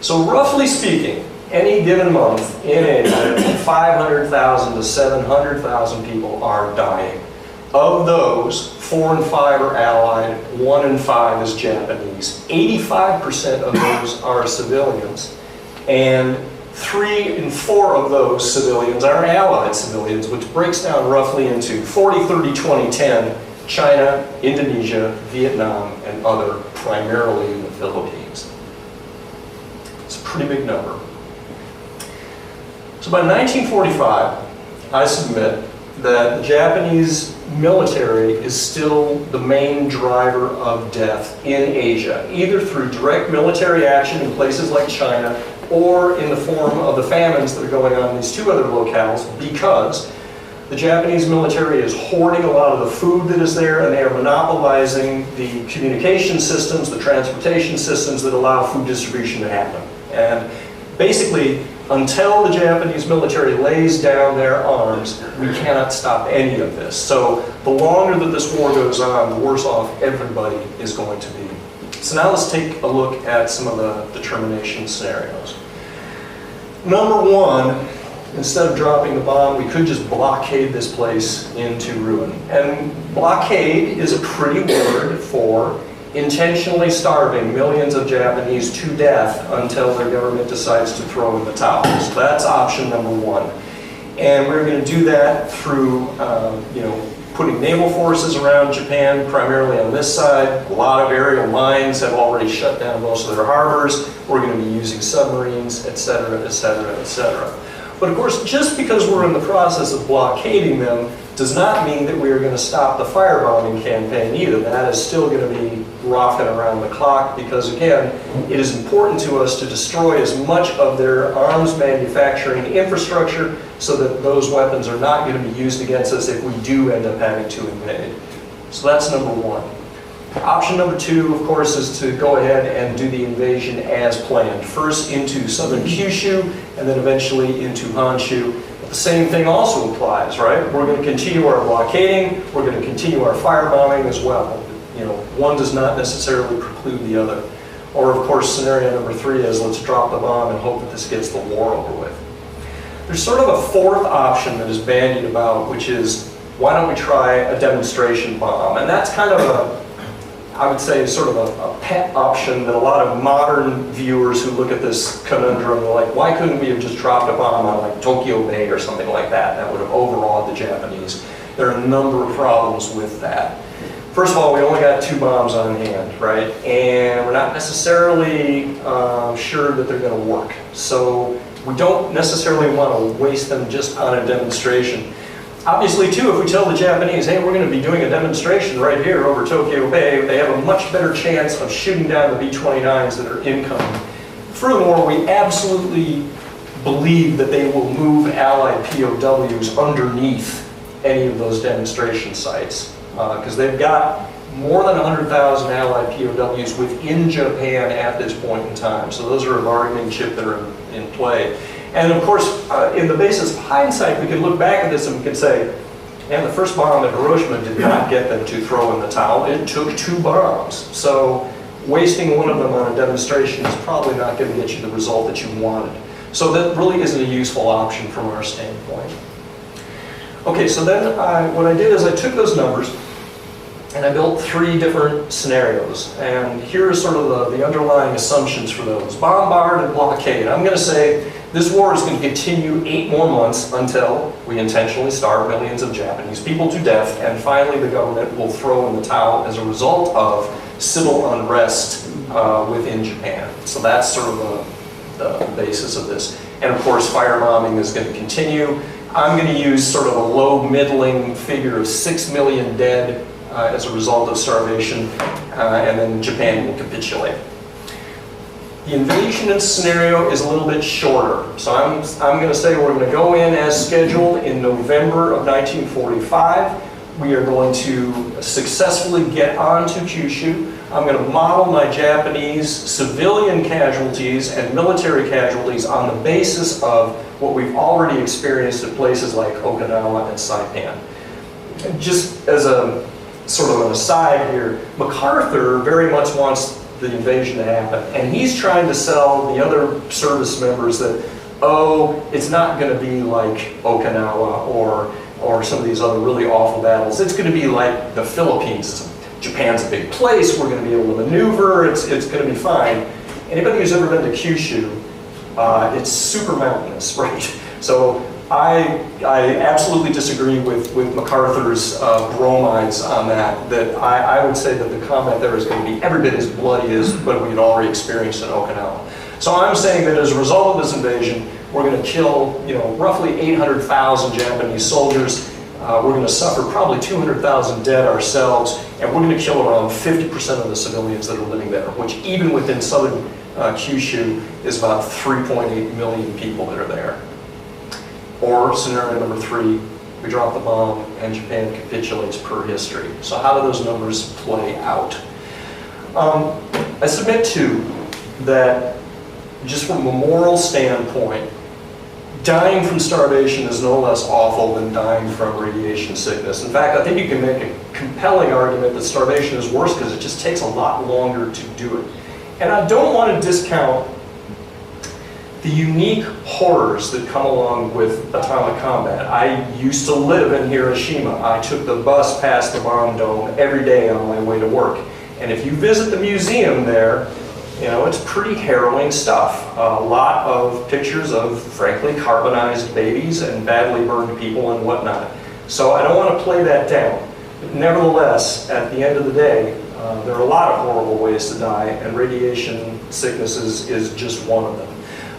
D: So roughly speaking, any given month in Asia, 500,000 to 700,000 people are dying. Of those, 4 in 5 are allied, 1 in 5 is Japanese. 85% of those are civilians, and 3 in 4 of those civilians are allied civilians, which breaks down roughly into 40, 30, 20, 10, China, Indonesia, Vietnam, and other, primarily in the Philippines. It's a pretty big number. So by 1945, I submit that the Japanese military is still the main driver of death in Asia, either through direct military action in places like China or in the form of the famines that are going on in these 2 other locales, because the Japanese military is hoarding a lot of the food that is there, and they are monopolizing the communication systems, the transportation systems that allow food distribution to happen. And basically, until the Japanese military lays down their arms, we cannot stop any of this. So the longer that this war goes on, the worse off everybody is going to be. So now let's take a look at some of the termination scenarios. Number 1, instead of dropping the bomb, we could just blockade this place into ruin. And blockade is a pretty word for intentionally starving millions of Japanese to death until their government decides to throw in the towel. So that's option number 1. And we're going to do that through, putting naval forces around Japan, primarily on this side. A lot of aerial mines have already shut down most of their harbors. We're going to be using submarines, etc., etc., etc. But of course, just because we're in the process of blockading them does not mean that we are going to stop the firebombing campaign either. That is still going to be rocking around the clock because, again, it is important to us to destroy as much of their arms manufacturing infrastructure so that those weapons are not going to be used against us if we do end up having to invade. So that's number 1. Option number 2, of course, is to go ahead and do the invasion as planned. First into southern Kyushu, and then eventually into Honshu. The same thing also applies, right? We're going to continue our blockading, we're going to continue our firebombing as well. You know, one does not necessarily preclude the other. Or of course, scenario number 3 is let's drop the bomb and hope that this gets the war over with. There's sort of a fourth option that is bandied about, which is why don't we try a demonstration bomb? And that's kind of a, I would say, sort of a pet option that a lot of modern viewers who look at this conundrum are like, why couldn't we have just dropped a bomb on like Tokyo Bay or something like that? That would have overawed the Japanese. There are a number of problems with that. First of all, we only got 2 bombs on hand, right? And we're not necessarily sure that they're going to work. So we don't necessarily want to waste them just on a demonstration. Obviously, too, if we tell the Japanese, hey, we're going to be doing a demonstration right here over Tokyo Bay, they have a much better chance of shooting down the B-29s that are incoming. Furthermore, we absolutely believe that they will move Allied POWs underneath any of those demonstration sites, because they've got more than 100,000 Allied POWs within Japan at this point in time. So those are a bargaining chip that are in play. And of course, in the basis of hindsight, we can look back at this and we can say, man, the first bomb at Hiroshima did not get them to throw in the towel. It took 2 bombs. So wasting one of them on a demonstration is probably not going to get you the result that you wanted. So that really isn't a useful option from our standpoint. Okay, so then what I did is I took those numbers and I built 3 different scenarios. And here are sort of the underlying assumptions for those. Bombard and blockade. I'm going to say this war is going to continue 8 more months until we intentionally starve millions of Japanese people to death, and finally the government will throw in the towel as a result of civil unrest within Japan. So that's sort of the basis of this. And of course, firebombing is going to continue. I'm going to use sort of a low middling figure of 6 million dead as a result of starvation, and then Japan will capitulate. The invasion scenario is a little bit shorter. So I'm going to say we're going to go in as scheduled in November of 1945. We are going to successfully get onto Kyushu. I'm going to model my Japanese civilian casualties and military casualties on the basis of what we've already experienced at places like Okinawa and Saipan. Just as a sort of an aside here, MacArthur very much wants the invasion to happen, and he's trying to sell the other service members that, oh, it's not going to be like Okinawa or some of these other really awful battles. It's going to be like the Philippines. Japan's a big place. We're going to be able to maneuver. It's going to be fine. Anybody who's ever been to Kyushu, it's super mountainous, right? So I absolutely disagree with MacArthur's bromides on that. That I would say that the combat there is going to be every bit as bloody as what we'd already experienced in Okinawa. So I'm saying that as a result of this invasion, we're going to kill, roughly 800,000 Japanese soldiers. We're going to suffer probably 200,000 dead ourselves, and we're going to kill around 50% of the civilians that are living there, which even within southern Kyushu is about 3.8 million people that are there. Or scenario number 3, we drop the bomb and Japan capitulates per history. So how do those numbers play out? I submit too that just from a moral standpoint, dying from starvation is no less awful than dying from radiation sickness. In fact, I think you can make a compelling argument that starvation is worse because it just takes a lot longer to do it. And I don't want to discount the unique horrors that come along with atomic combat. I used to live in Hiroshima. I took the bus past the bomb dome every day on my way to work. And if you visit the museum there, it's pretty harrowing stuff. A lot of pictures of, frankly, carbonized babies and badly burned people and whatnot. So I don't want to play that down. But nevertheless, at the end of the day, there are a lot of horrible ways to die, and radiation sickness is just one of them.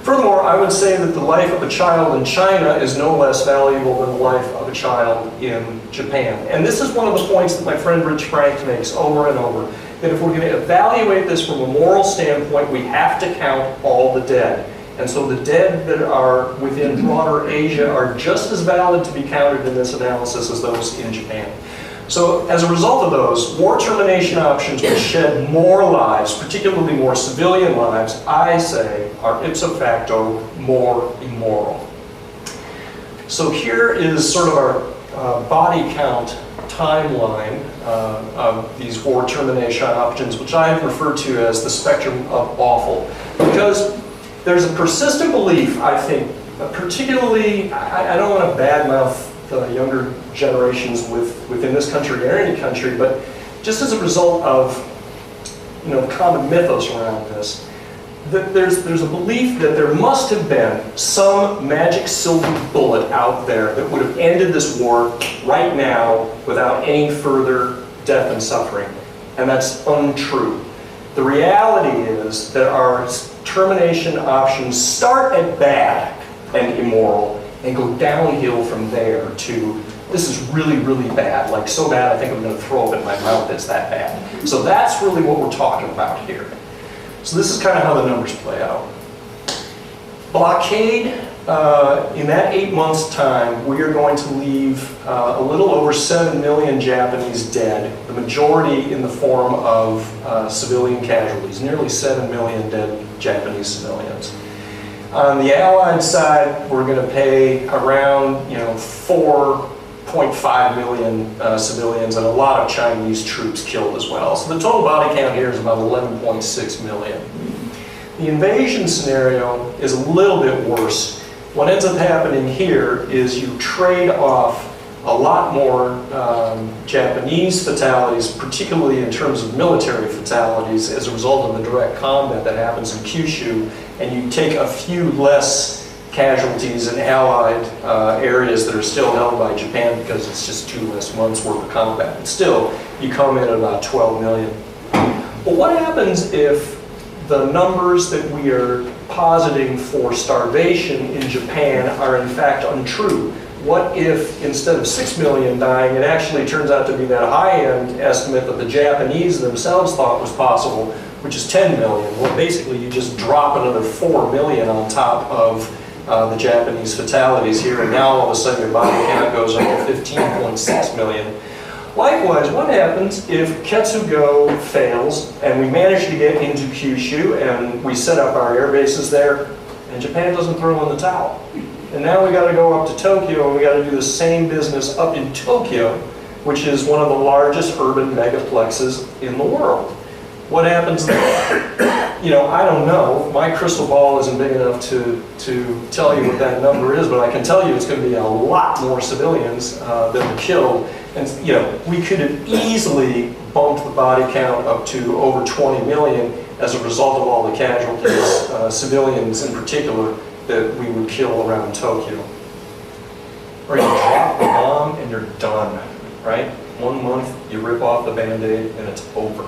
D: Furthermore, I would say that the life of a child in China is no less valuable than the life of a child in Japan. And this is one of the points that my friend Rich Frank makes over and over, that if we're going to evaluate this from a moral standpoint, we have to count all the dead. And so the dead that are within broader Asia are just as valid to be counted in this analysis as those in Japan. So as a result of those, war termination options which shed more lives, particularly more civilian lives, I say are ipso facto more immoral. So here is sort of our body count timeline of these war termination options, which I have referred to as the spectrum of awful. Because there's a persistent belief, I think, particularly, I don't want to badmouth the younger generations within this country or any country, but just as a result of, common mythos around this, that there's a belief that there must have been some magic silver bullet out there that would have ended this war right now without any further death and suffering. And that's untrue. The reality is that our termination options start at bad and immoral and go downhill from there to this is really, really bad. Like so bad I think I'm going to throw up in my mouth, it's that bad. So that's really what we're talking about here. So this is kind of how the numbers play out. Blockade, in that 8 months' time, we are going to leave a little over 7 million Japanese dead, the majority in the form of civilian casualties, nearly 7 million dead Japanese civilians. On the Allied side, we're going to pay around 4.5 million civilians and a lot of Chinese troops killed as well. So the total body count here is about 11.6 million. The invasion scenario is a little bit worse. What ends up happening here is you trade off a lot more Japanese fatalities, particularly in terms of military fatalities as a result of the direct combat that happens in Kyushu, and you take a few less casualties in Allied areas that are still held by Japan because it's just 2 less months worth of combat. But still, you come in at about 12 million. But what happens if the numbers that we are positing for starvation in Japan are in fact untrue? What if instead of 6 million dying, it actually turns out to be that high-end estimate that the Japanese themselves thought was possible, which is 10 million? Well, basically you just drop another 4 million on top of the Japanese fatalities here, and now all of a sudden your body count goes up to 15.6 million. Likewise, what happens if Ketsugo fails and we manage to get into Kyushu and we set up our air bases there and Japan doesn't throw in the towel? And now we got to go up to Tokyo and we got to do the same business up in Tokyo, which is one of the largest urban megaplexes in the world. What happens there? I don't know. My crystal ball isn't big enough to tell you what that number is, but I can tell you it's going to be a lot more civilians that are killed. And we could have easily bumped the body count up to over 20 million as a result of all the casualties, civilians in particular, that we would kill around Tokyo. Or you drop the bomb and you're done, right? 1 month, you rip off the Band-Aid and it's over.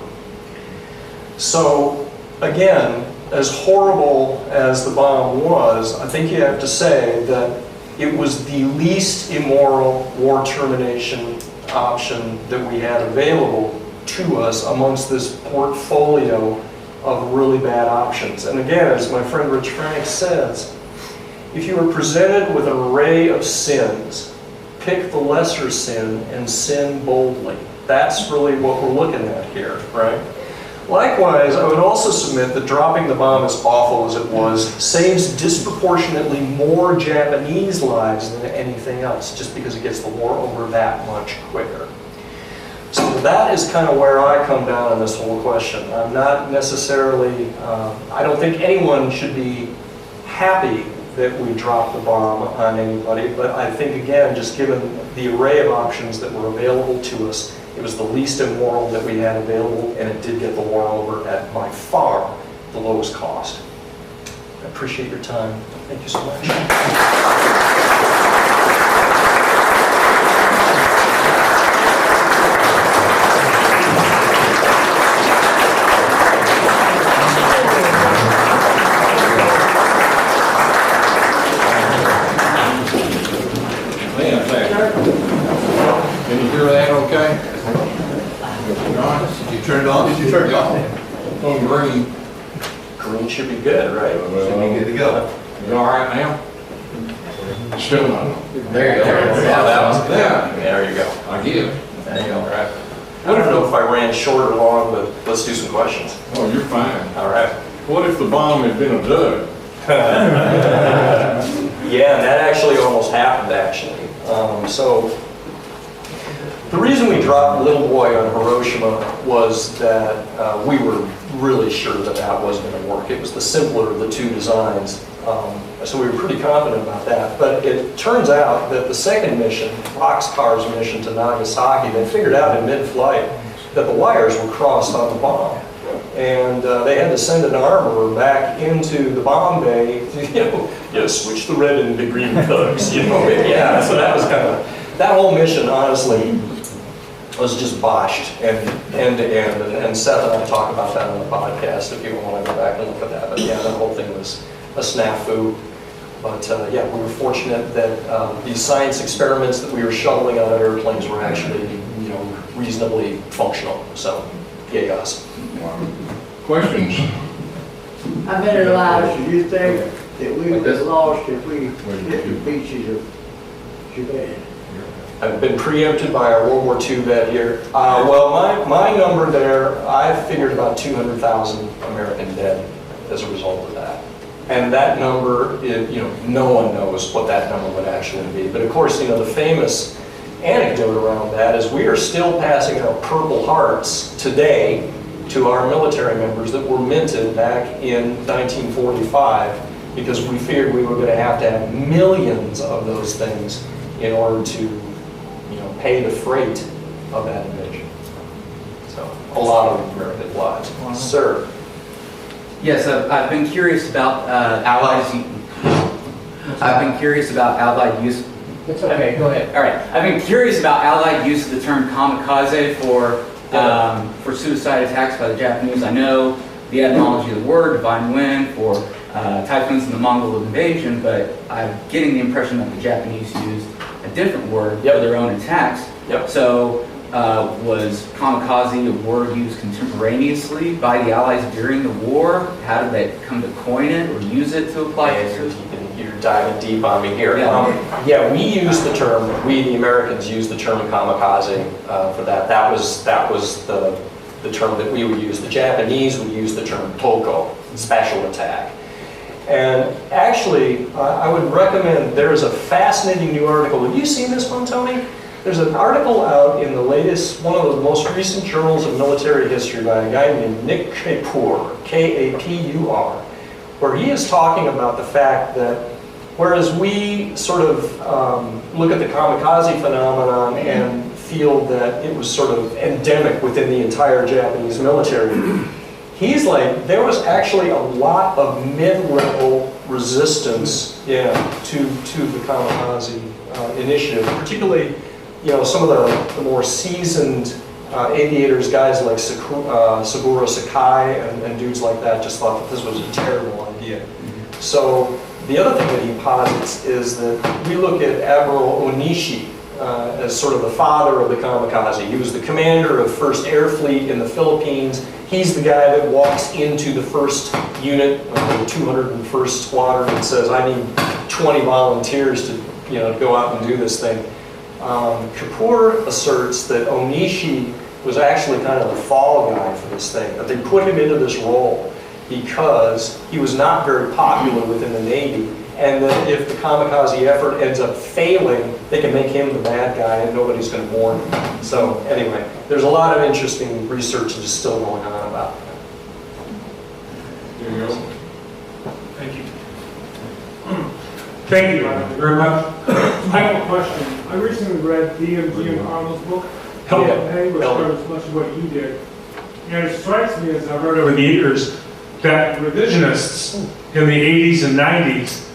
D: So, again, as horrible as the bomb was, I think you have to say that it was the least immoral war termination option that we had available to us amongst this portfolio of really bad options. And again, as my friend Rich Frank says, if you are presented with an array of sins, pick the lesser sin and sin boldly. That's really what we're looking at here, right? Likewise, I would also submit that dropping the bomb, as awful as it was, saves disproportionately more Japanese lives than anything else, just because it gets the war over that much quicker. So that is kind of where I come down on this whole question. I'm not necessarily, I don't think anyone should be happy that we dropped the bomb on anybody, but I think, again, just given the array of options that were available to us, it was the least immoral that we had available, and it did get the war over at, by far, the lowest cost. I appreciate your time. Thank you so much.
E: Can you hear that okay? Did you turn it on? Did you turn it on? On green.
D: Green should be good, right?
E: Should be good to go. You all right now? Still not on. There you go.
D: Yeah, that was good.
E: Yeah.
D: There you go.
E: I give.
D: All right. I don't know if I ran short or long, but let's do some questions.
E: Oh, you're fine.
D: All right.
E: What if the bomb had been a dud?
D: Yeah, and that actually almost happened, actually. So the reason we dropped Little Boy on Hiroshima was that we were really sure that that wasn't going to work. It was the simpler of the two designs. So we were pretty confident about that. But it turns out that the second mission, Boxcar's mission to Nagasaki, they figured out in mid-flight that the wires were crossed on the bomb. And they had to send an armorer back into the bomb bay to, switch the red into green colors, Yeah, so that was kind of, that whole mission, honestly, was just botched end to end. And Seth and I talk about that on the podcast if you want to go back and look at that. But yeah, that whole thing was a snafu. But yeah, we were fortunate that these science experiments that we were shoveling out of airplanes were actually, reasonably functional. So, yay us.
E: Questions?
B: How many lives do you think that we would have lost if we hit the beaches of Japan?
D: I've been preempted by our World War II vet here. Well, my number there, I figured about 200,000 American dead as a result of that. And that number, no one knows what that number would actually be. But of course, the famous anecdote around that is we are still passing out Purple Hearts today to our military members that were minted back in 1945 because we figured we were going to have millions of those things in order to pay the freight of that invasion. So a lot of American lives. Wow. Sir.
F: Yes, I've been curious about Allied use.
B: It's okay, go ahead.
F: All right, I've been curious about Allied use of the term kamikaze for suicide attacks by the Japanese. I know the etymology of the word, divine wind, for typhoons in the Mongol invasion, but I'm getting the impression that the Japanese used a different word for their own attacks. So was kamikaze a word used contemporaneously by the Allies during the war? How did they come to coin it or use it to apply it to?
D: You're diving deep on me here. Yeah, we use the term, the Americans use the term kamikaze for that. That was the term that we would use. The Japanese would use the term toko, special attack. And actually, I would recommend, there is a fascinating new article. Have you seen this one, Tony? There's an article out in the latest, one of the most recent journals of military history by a guy named Nick Kapur, K-A-P-U-R, where he is talking about the fact that whereas we sort of look at the kamikaze phenomenon and feel that it was sort of endemic within the entire Japanese military, he's like, there was actually a lot of mid-level resistance to the kamikaze initiative, particularly some of the more seasoned aviators, guys like Saburo Sakai and dudes like that just thought that this was a terrible idea. So the other thing that he posits is that we look at Admiral Onishi as sort of the father of the kamikaze. He was the commander of 1st Air Fleet in the Philippines. He's the guy that walks into the 1st unit of the 201st Squadron and says, I need 20 volunteers to go out and do this thing. Kapur asserts that Onishi was actually kind of the fall guy for this thing, that they put him into this role because he was not very popular within the Navy, and that if the kamikaze effort ends up failing, they can make him the bad guy and nobody's going to mourn him. So anyway, there's a lot of interesting research that's still going on about that.
E: There you go.
G: Thank you. Thank you very much. I have a question. I recently read DMG and Arnold's book, Help and Pay, which covers much of what you did. And it strikes me, as I've heard over the years, that revisionists in the 80s and 90s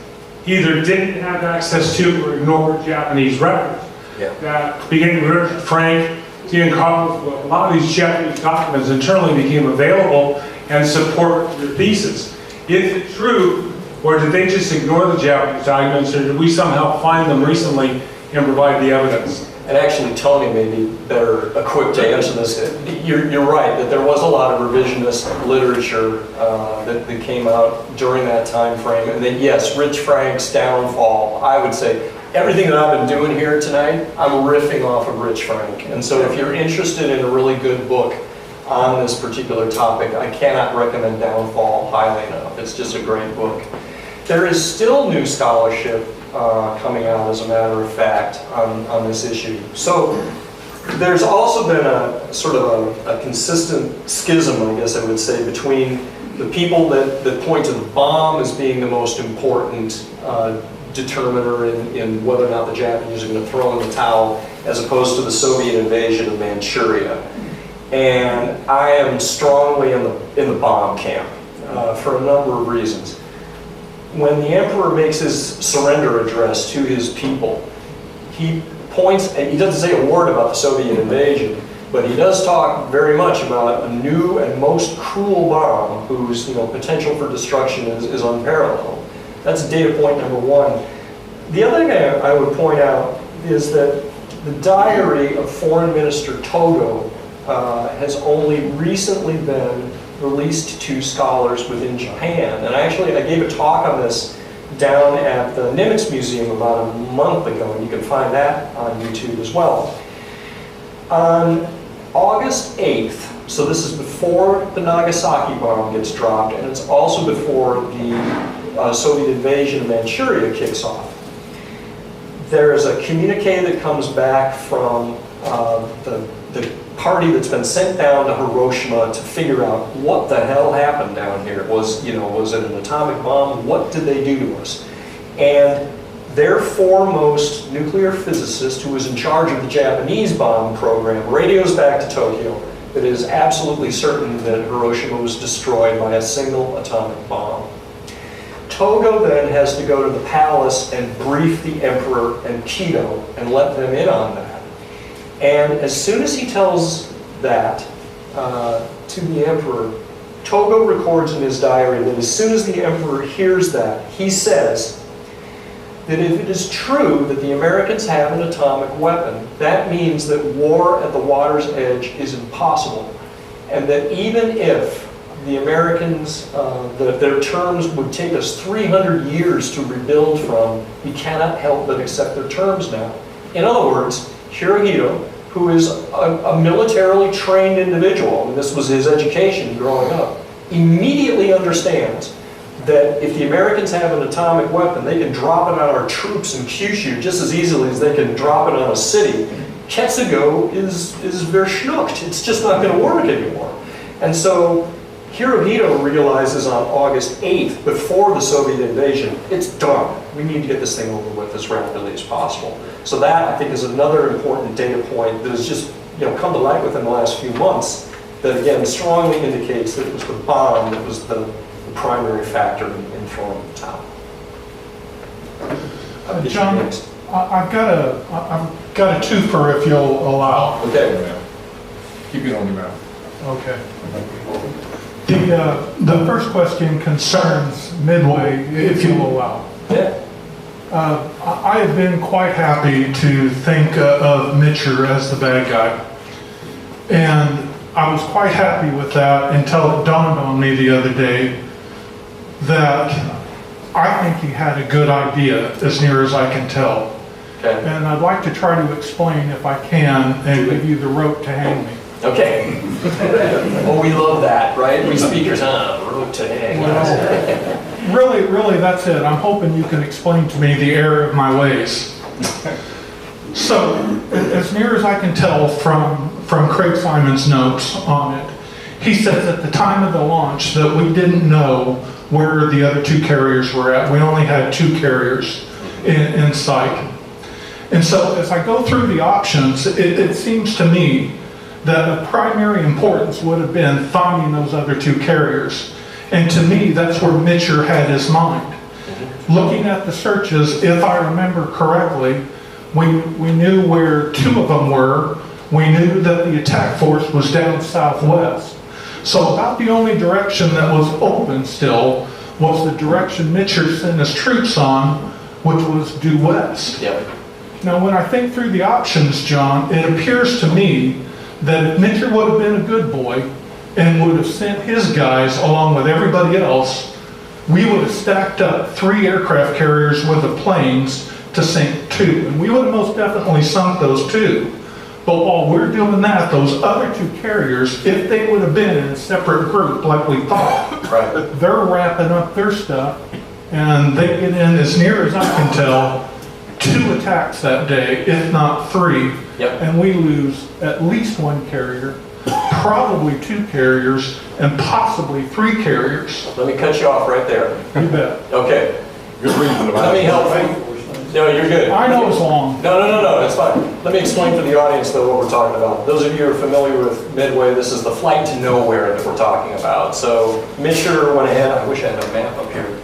G: either didn't have access to or ignored Japanese records. That beginning with Richard Frank, Ian Collins, a lot of these Japanese documents internally became available and support your thesis. Is it true, or did they just ignore the Japanese documents, or did we somehow find them recently and provide the evidence?
D: And actually, Tony may be better equipped to answer this. You're right, that there was a lot of revisionist literature that came out during that time frame. And then, yes, Rich Frank's downfall, I would say everything that I've been doing here tonight, I'm riffing off of Rich Frank. And so if you're interested in a really good book on this particular topic, I cannot recommend Downfall highly enough. It's just a great book. There is still new scholarship coming out, as a matter of fact, on this issue. So there's also been a sort of a consistent schism, I guess I would say, between the people that point to the bomb as being the most important determiner in whether or not the Japanese are going to throw in the towel, as opposed to the Soviet invasion of Manchuria. And I am strongly in the bomb camp for a number of reasons. When the emperor makes his surrender address to his people, he points, and he doesn't say a word about the Soviet invasion, but he does talk very much about a new and most cruel bomb whose potential for destruction is unparalleled. That's data point number one. The other thing I would point out is that the diary of Foreign Minister Togo has only recently been released to scholars within Japan. And I gave a talk on this down at the Nimitz Museum about a month ago, and you can find that on YouTube as well. On August 8th, so this is before the Nagasaki bomb gets dropped, and it's also before the Soviet invasion of Manchuria kicks off. There's a communique that comes back from the party that's been sent down to Hiroshima to figure out what the hell happened down here. Was it an atomic bomb? What did they do to us? And their foremost nuclear physicist, who was in charge of the Japanese bomb program, radios back to Tokyo that it is absolutely certain that Hiroshima was destroyed by a single atomic bomb. Togo then has to go to the palace and brief the emperor and Kido and let them in on that. And as soon as he tells that to the emperor, Togo records in his diary that as soon as the emperor hears that, he says that if it is true that the Americans have an atomic weapon, that means that war at the water's edge is impossible. And that even if the Americans, their terms would take us 300 years to rebuild from, we cannot help but accept their terms now. In other words, Hirohito, who is a militarily trained individual, and this was his education growing up, immediately understands that if the Americans have an atomic weapon, they can drop it on our troops in Kyushu just as easily as they can drop it on a city. Ketsugo is verschnuckt. It's just not going to work anymore. And so Hirohito realizes on August 8th, before the Soviet invasion, it's done. We need to get this thing over with as rapidly as possible. So that, I think, is another important data point that has just come to light within the last few months that, again, strongly indicates that it was the bomb that was the primary factor in throwing the towel.
H: John, I've got a twofer if you'll allow.
D: Okay.
E: Keep it on your mouth.
H: Okay. The first question concerns Midway, if you'll allow.
D: Yeah.
H: I have been quite happy to think of Mitcher as the bad guy. And I was quite happy with that until it dawned on me the other day that I think he had a good idea, as near as I can tell.
D: Okay.
H: And I'd like to try to explain, if I can, and give you the rope to hang me.
D: Okay. Oh, we love that, right? We speakers on road to hang.
H: Really, that's it. I'm hoping you can explain to me the error of my ways. So, as near as I can tell from Craig Simon's notes on it, he says at the time of the launch that we didn't know where the other two carriers were at. We only had two carriers in sight. And so as I go through the options, it seems to me that of primary importance would have been finding those other two carriers. And to me, that's where Mitcher had his mind. Looking at the searches, if I remember correctly, we knew where two of them were. We knew that the attack force was down southwest. So about the only direction that was open still was the direction Mitcher sent his troops on, which was due west.
D: Yep.
H: Now, when I think through the options, John, it appears to me that if Mitcher would have been a good boy and would have sent his guys along with everybody else, we would have stacked up 3 aircraft carriers with the planes to sink 2, and we would have most definitely sunk those 2. But while we're doing that, those other 2 carriers, if they would have been in a separate group like we thought, they're wrapping up their stuff, and they get in, as near as I can tell, 2 attacks that day, if not 3, and we lose at least 1 carrier, probably 2 carriers, and possibly 3 carriers.
D: Let me cut you off right there.
H: You bet.
D: Okay.
E: Good reason.
D: Let me help you. No, you're good.
H: I know it's long.
D: No, that's fine. Let me explain for the audience, though, what we're talking about. Those of you who are familiar with Midway, this is the flight to nowhere that we're talking about. So Mitchell went ahead. I wish I had a map up here.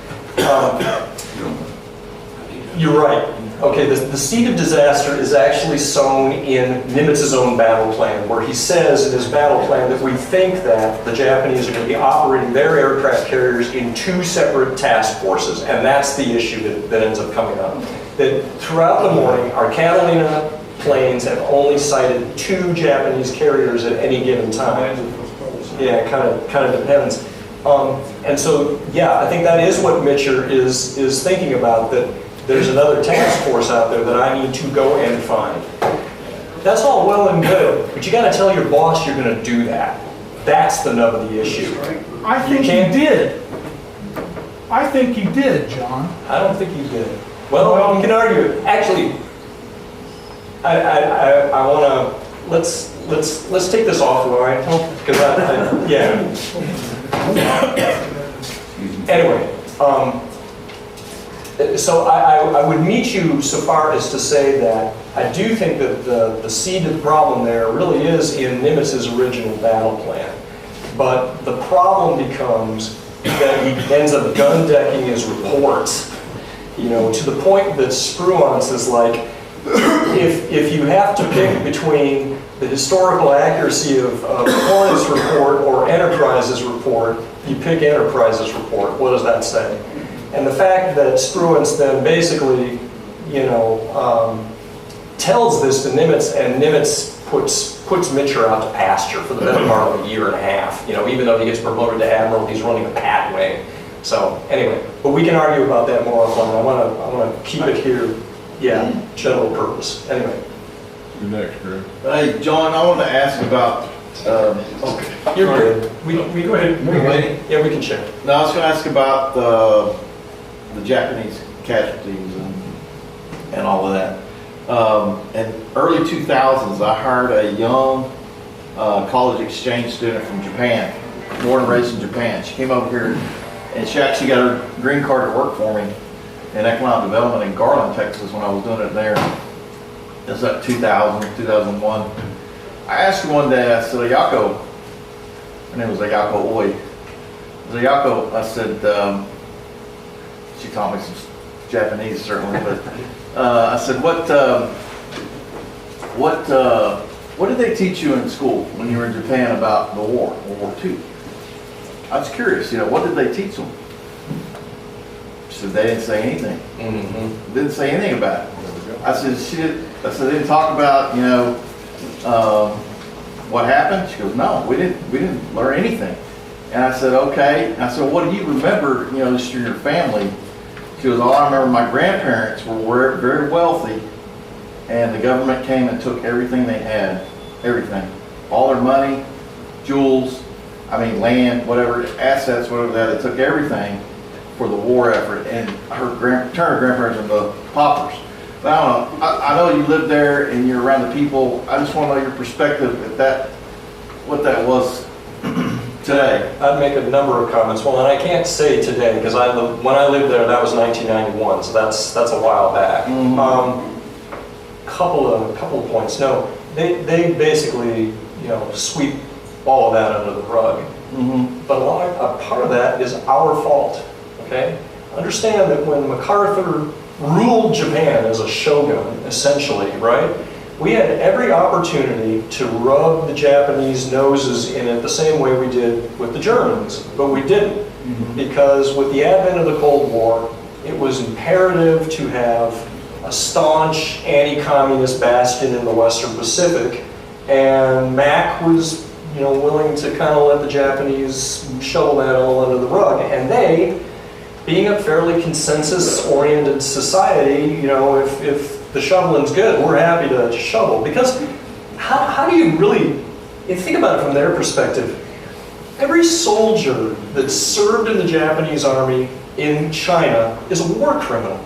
D: You're right. Okay, the seed of disaster is actually sown in Nimitz's own battle plan, where he says in his battle plan that we think that the Japanese are going to be operating their aircraft carriers in 2 separate task forces, and that's the issue that ends up coming up. That throughout the morning, our Catalina planes have only sighted 2 Japanese carriers at any given time. Yeah, it kind of depends. And so, yeah, I think that is what Mitchell is thinking about, that there's another task force out there that I need to go and find. That's all well and good, but you got to tell your boss you're going to do that. That's the nub of the issue.
H: I think he did. I think he did, John.
D: I don't think he did. Well, we can argue. Actually, I want to let's take this offline because Anyway, so I would meet you so far as to say that I do think that the seed of the problem there really is in Nimitz's original battle plan. But the problem becomes that he ends up gun decking his reports, to the point that Spruance is like, if you have to pick between the historical accuracy of Hornet's report or Enterprise's report, you pick Enterprise's report. What does that say? And the fact that Spruance then basically, tells this to Nimitz, and Nimitz puts Mitchell out to pasture for the better part of a year and a half. Even though he gets promoted to admiral, he's running a Pat wing. So anyway, but we can argue about that more offline. I want to keep it here. Yeah, general purpose. Anyway.
E: You're next, Greg.
I: Hey, John, I want to ask about.
D: Okay. You're good. We go ahead.
I: Wait.
D: Yeah, we can check.
I: No, I was going to ask about the Japanese casualties and all of that. In early 2000s, I hired a young college exchange student from Japan, born and raised in Japan. She came over here, and she actually got her green card to work for me in economic development in Garland, Texas, when I was doing it there. It was like 2000, 2001. I asked her one day, I said, Ayako, her name was Ayako Oi. Ayako, I said, she taught me some Japanese certainly, but I said, what did they teach you in school when you were in Japan about the war, World War II? I was curious, what did they teach them? She said, they didn't say anything.
D: Mm-hmm.
I: Didn't say anything about it. I said, they didn't talk about, what happened? She goes, no, we didn't learn anything. And I said, okay. I said, what do you remember, just through your family? She goes, I remember my grandparents were very wealthy, and the government came and took everything they had, everything. All their money, jewels, land, whatever, assets, whatever that, they took everything for the war effort, and her grandparents were the paupers. But I don't know, I know you lived there and you're around the people. I just want to know your perspective at what that was today.
D: I'd make a number of comments. Well, and I can't say today because when I lived there, that was 1991, so that's a while back.
I: Mm-hmm.
D: Couple of points. No, they basically sweep all of that under the rug.
I: Mm-hmm.
D: But a part of that is our fault. Okay, understand that when MacArthur ruled Japan as a shogun, essentially, right? We had every opportunity to rub the Japanese noses in it the same way we did with the Germans, but we didn't. Mm-hmm. Because with the advent of the Cold War, it was imperative to have a staunch anti-communist bastion in the Western Pacific, and Mac was willing to kind of let the Japanese shovel that all under the rug, and they being a fairly consensus-oriented society, you know, if the shoveling's good, we're happy to shovel. Because how do you really, if you think about it from their perspective, every soldier that served in the Japanese army in China is a war criminal.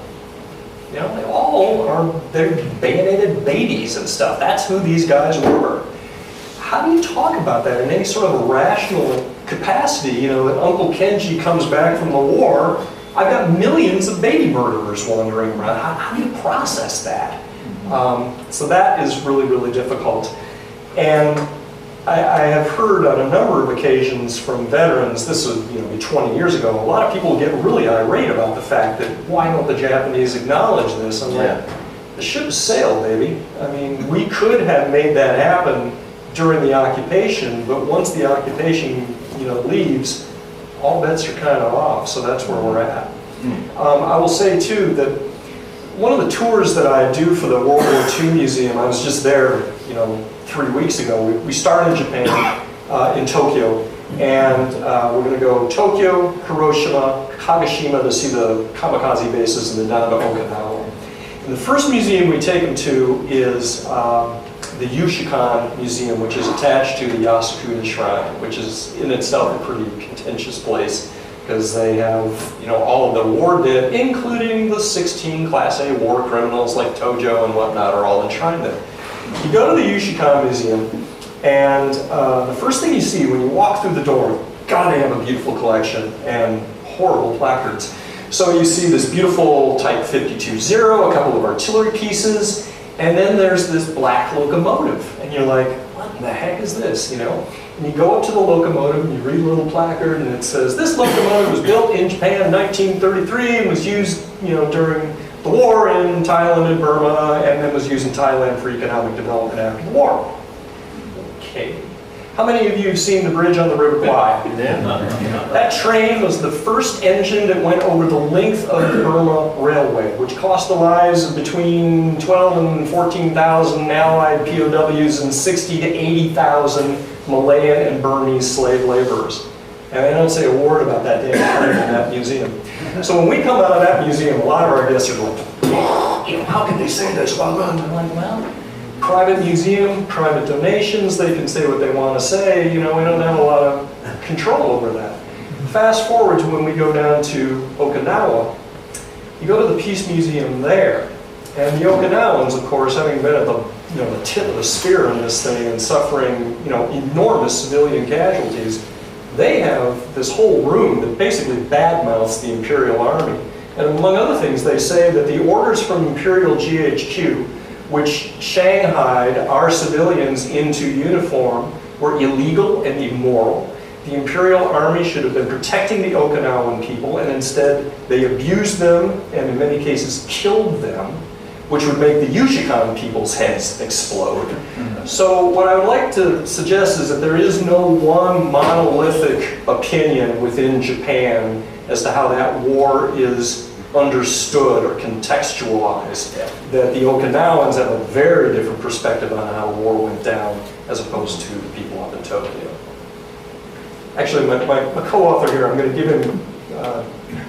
D: You know, they all are, they're bayoneted babies and stuff. That's who these guys were. How do you talk about that in any sort of a rational capacity? You know, that Uncle Kenji comes back from the war, I've got millions of baby murderers wandering around. How do you process that? So that is really, really difficult. And I have heard on a number of occasions from veterans, this would be 20 years ago, a lot of people get really irate about the fact that why don't the Japanese acknowledge this? I'm like, the ship has sailed, baby. I mean, we could have made that happen during the occupation, but once the occupation leaves, all bets are kind of off, so that's where we're at. I will say too that one of the tours that I do for the World War II Museum, I was just there 3 weeks ago. We started in Japan, in Tokyo, and we're going to go Tokyo, Hiroshima, Kagoshima to see the kamikaze bases, and then down to Okinawa. And the first museum we take them to is the Yushikan Museum, which is attached to the Yasukuni Shrine, which is in itself a pretty contentious place because they have all of the war dead, including the 16 Class A war criminals like Tojo and whatnot, are all enshrined there. You go to the Yushikan Museum, and the first thing you see when you walk through the door, God, they have a beautiful collection and horrible placards. So you see this beautiful Type 52-0, a couple of artillery pieces, and then there's this black locomotive. And you're like, what in the heck is this, And you go up to the locomotive and you read a little placard and it says, this locomotive was built in Japan in 1933 and was used, during the war in Thailand and Burma, and then was used in Thailand for economic development after the war. Okay. How many of you have seen the bridge on the River Kwai? That train was the first engine that went over the length of the Burma Railway, which cost the lives of between 12 and 14,000 Allied POWs and 60 to 80,000 Malayan and Burmese slave laborers. And they don't say a word about that damn train in that museum. So when we come out of that museum, a lot of our guests are going, how can they say this? Well, well, private museum, private donations, they can say what they want to say. We don't have a lot of control over that. Fast forward to when we go down to Okinawa, you go to the Peace Museum there, and the Okinawans, of course, having been at the tip of the spear in this thing and suffering, enormous civilian casualties, they have this whole room that basically badmouths the Imperial Army. And among other things, they say that the orders from Imperial GHQ, which shanghaied our civilians into uniform, were illegal and immoral. The Imperial Army should have been protecting the Okinawan people, and instead they abused them and in many cases killed them, which would make the Yushikan people's heads explode. So what I would like to suggest is that there is no one monolithic opinion within Japan as to how that war is understood or contextualized. That the Okinawans have a very different perspective on how the war went down as opposed to the people up in Tokyo. Actually, my co-author here, I'm going to give him...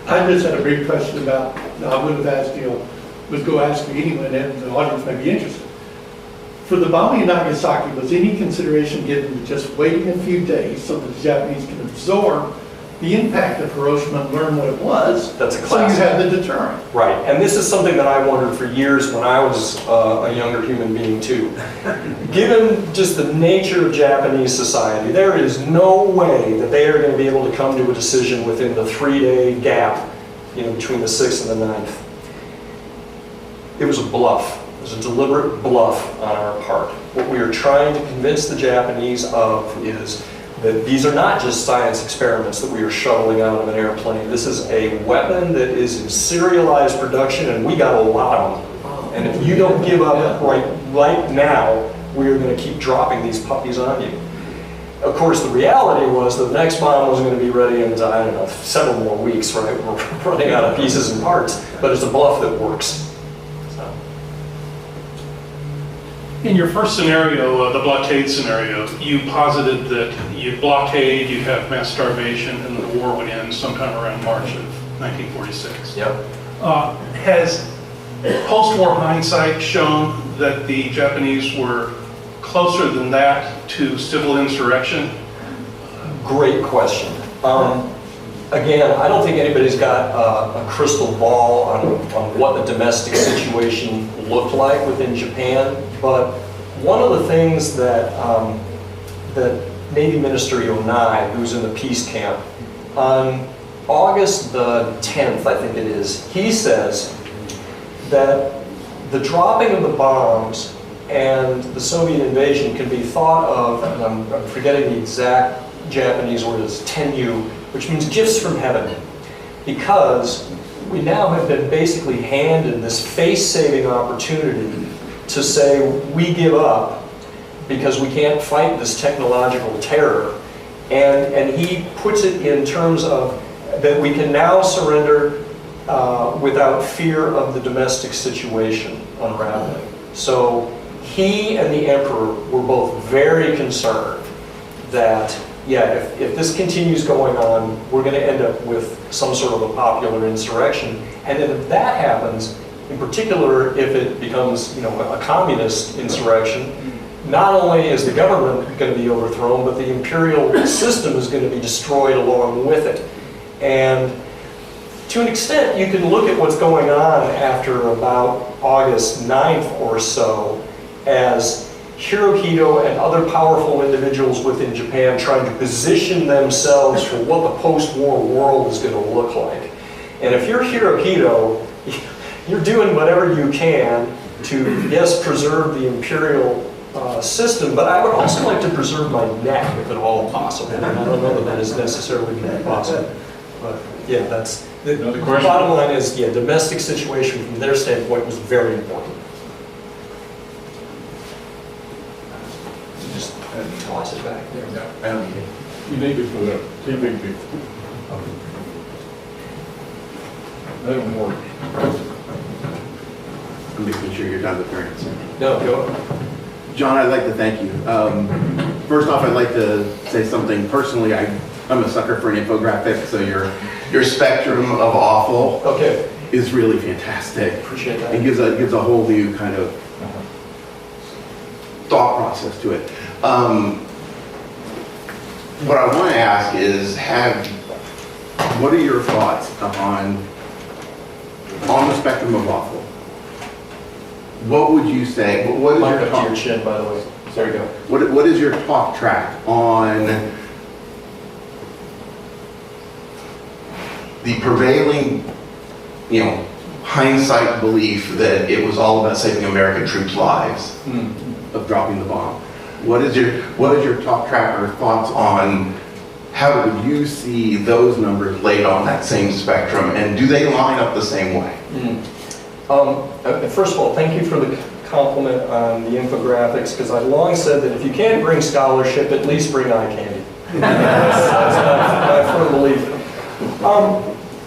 J: I just had a brief question about, I would have asked you, was go ask you anyway, and the audience may be interested. For the bombing of Nagasaki, was any consideration given to just waiting a few days so that the Japanese can absorb the impact of Hiroshima and learn what it was?
D: That's a
J: so
D: classic.
J: you have the deterrent.
D: Right, and this is something that I wondered for years when I was a younger human being too. Given just the nature of Japanese society, there is no way that they are going to be able to come to a decision within the 3-day gap, between the 6th and the 9th. It was a bluff. It was a deliberate bluff on our part. What we are trying to convince the Japanese of is that these are not just science experiments that we are shuttling out of an airplane. This is a weapon that is in serialized production, and we got a lot of them. And if you don't give up right now, we are going to keep dropping these puppies on you. Of course, the reality was the next bomb was going to be ready in, I don't know, several more weeks, right? We're running out of pieces and parts, but it's a bluff that works.
K: In your first scenario, the blockade scenario, you posited that you'd blockade, you'd have mass starvation, and the war would end sometime around March of 1946.
D: Yep.
K: Has post-war hindsight shown that the Japanese were closer than that to civil insurrection?
D: Great question. Again, I don't think anybody's got a crystal ball on what the domestic situation looked like within Japan, but one of the things that that Navy Minister Yonai, who's in the peace camp, on August the 10th, I think it is, he says that the dropping of the bombs and the Soviet invasion can be thought of, and I'm forgetting the exact Japanese word, is tenyu, which means gifts from heaven, because we now have been basically handed this face-saving opportunity to say we give up because we can't fight this technological terror. And he puts it in terms of that we can now surrender without fear of the domestic situation unraveling. So he and the emperor were both very concerned that, yeah, if this continues going on, we're going to end up with some sort of a popular insurrection. And then if that happens, in particular, if it becomes, a communist insurrection, not only is the government going to be overthrown, but the imperial system is going to be destroyed along with it. And to an extent, you can look at what's going on after about August 9th or so as Hirohito and other powerful individuals within Japan trying to position themselves for what the post-war world is going to look like. And if you're Hirohito, you're doing whatever you can to, yes, preserve the imperial system, but I would also like to preserve my neck if at all possible. And I don't know that is necessarily going to be possible. But yeah, that's the bottom line is, yeah, domestic situation from their standpoint was very important. Just toss it back there.
E: You need to put up two big people. That don't work.
L: I'm making sure you're done with your answer.
D: No, go.
L: John, I'd like to thank you. First off, I'd like to say something personally. I'm a sucker for an infographic, so your spectrum of awful is really fantastic.
D: Appreciate that.
L: It gives a whole new kind of thought process to it. What I want to ask is, what are your thoughts on the spectrum of awful? What would you say? What is
D: Mic
L: your
D: up to your chin, by the way. There you go.
L: What is your talk track on the prevailing, hindsight belief that it was all about saving American troops' lives of dropping the bomb? What is your talk track or thoughts on how would you see those numbers laid on that same spectrum, and do they line up the same way?
D: First of all, thank you for the compliment on the infographics, because I've long said that if you can't bring scholarship, at least bring eye candy. That's my firm belief.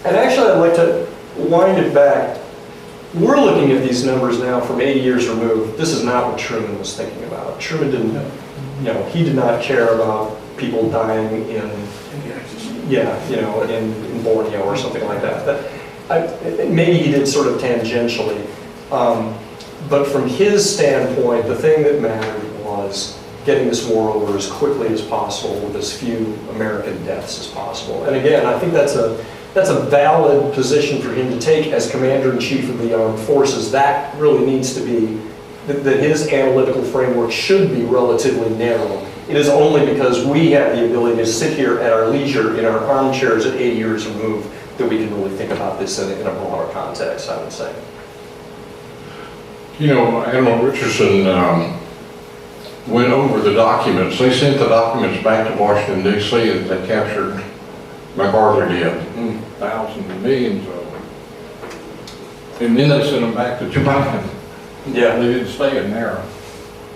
D: And actually, I'd like to wind it back. We're looking at these numbers now from 80 years removed. This is not what Truman was thinking about. Truman didn't, he did not care about people dying in Borneo or something like that. Maybe he did sort of tangentially. But from his standpoint, the thing that mattered was getting this war over as quickly as possible with as few American deaths as possible. And again, I think that's a valid position for him to take as Commander-in-Chief of the Armed Forces. That really needs to be, that his analytical framework should be relatively narrow. It is only because we have the ability to sit here at our leisure in our armchairs at 80 years removed that we can really think about this in a broader context, I would say.
E: Admiral Richardson went over the documents. They sent the documents back to Washington, D.C. as they captured MacArthur did. Thousands and millions of them. And then they sent them back to Japan.
D: Yeah.
E: They didn't stay in there.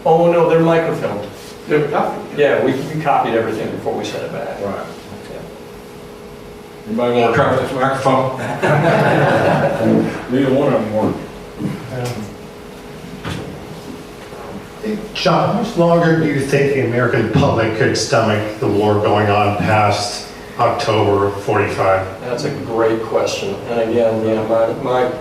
D: Oh, no, they're microfilmed.
J: They were copied.
D: Yeah, we copied everything before we sent it back.
E: Right. Anybody want to try this microphone? Neither one of them work.
M: John, how much longer do you think the American public could stomach the war going on past October of 45?
D: That's a great question. And again,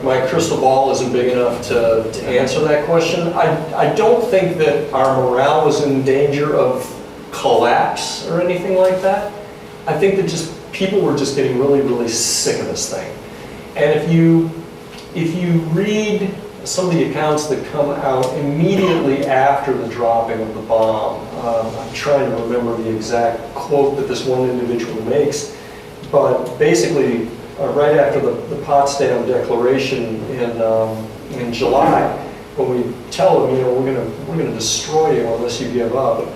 D: my crystal ball isn't big enough to answer that question. I don't think that our morale was in danger of collapse or anything like that. I think that just people were just getting really, really sick of this thing. And if you read some of the accounts that come out immediately after the dropping of the bomb, I'm trying to remember the exact quote that this one individual makes, but basically right after the Potsdam Declaration in July, when we tell them, we're gonna destroy you unless you give up,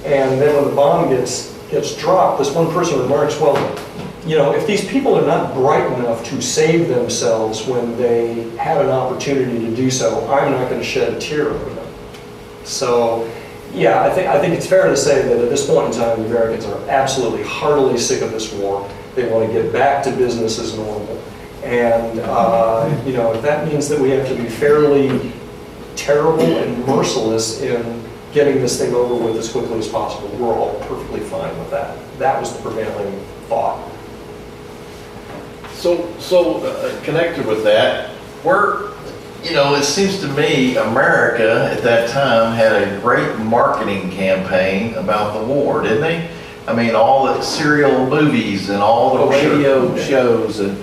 D: and then when the bomb gets dropped, this one person remarks, well, if these people are not bright enough to save themselves when they had an opportunity to do so, I'm not going to shed a tear over them. So, yeah, I think it's fair to say that at this point in time, the Americans are absolutely heartily sick of this war. They want to get back to business as normal. And, if that means that we have to be fairly terrible and merciless in getting this thing over with as quickly as possible, we're all perfectly fine with that. That was the prevailing thought.
I: So connected with that, it seems to me America at that time had a great marketing campaign about the war, didn't they? I mean, all the serial movies and all the radio shows, and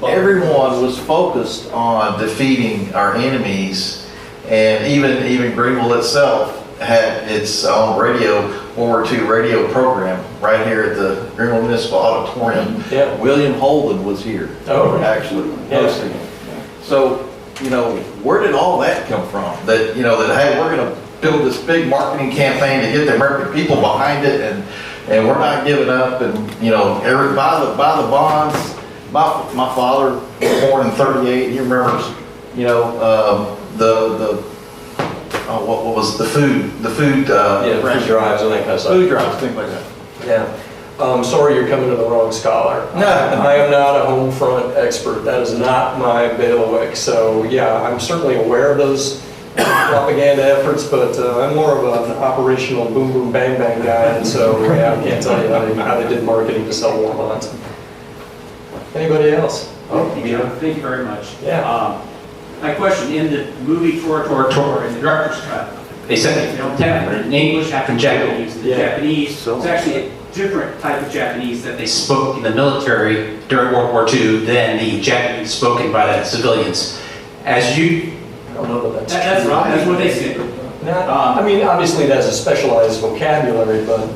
I: everyone was focused on defeating our enemies, and even Greenville itself had its own World War II radio program right here at the Greenville Municipal Auditorium.
D: Yeah.
I: William Holden was here, actually hosting it. So, where did all that come from? That hey, we're going to build this big marketing campaign to get the American people behind it, and we're not giving up, and buy the bonds. My father was born in '38. He remembers, what was the food
D: food drives and that kind of stuff.
I: Food drives, things like that.
D: Yeah. Sorry, you're coming to the wrong scholar.
I: No.
D: I am not a home front expert. That is not my bailiwick. So yeah, I'm certainly aware of those propaganda efforts, but I'm more of an operational boom boom bang bang guy, and so yeah, I can't tell you how they did marketing to sell war bonds. Anybody else?
N: Thank you very much.
D: Yeah.
N: My question, in the movie tour, in the director's cut, they said they don't have it in English, half in Japanese. The Japanese, it's actually a different type of Japanese that they spoke in the military during World War II than the Japanese spoken by the civilians. As you...
D: I don't know that
N: that's
D: true.
N: right, that's what they said.
D: I mean, obviously it has a specialized vocabulary, but,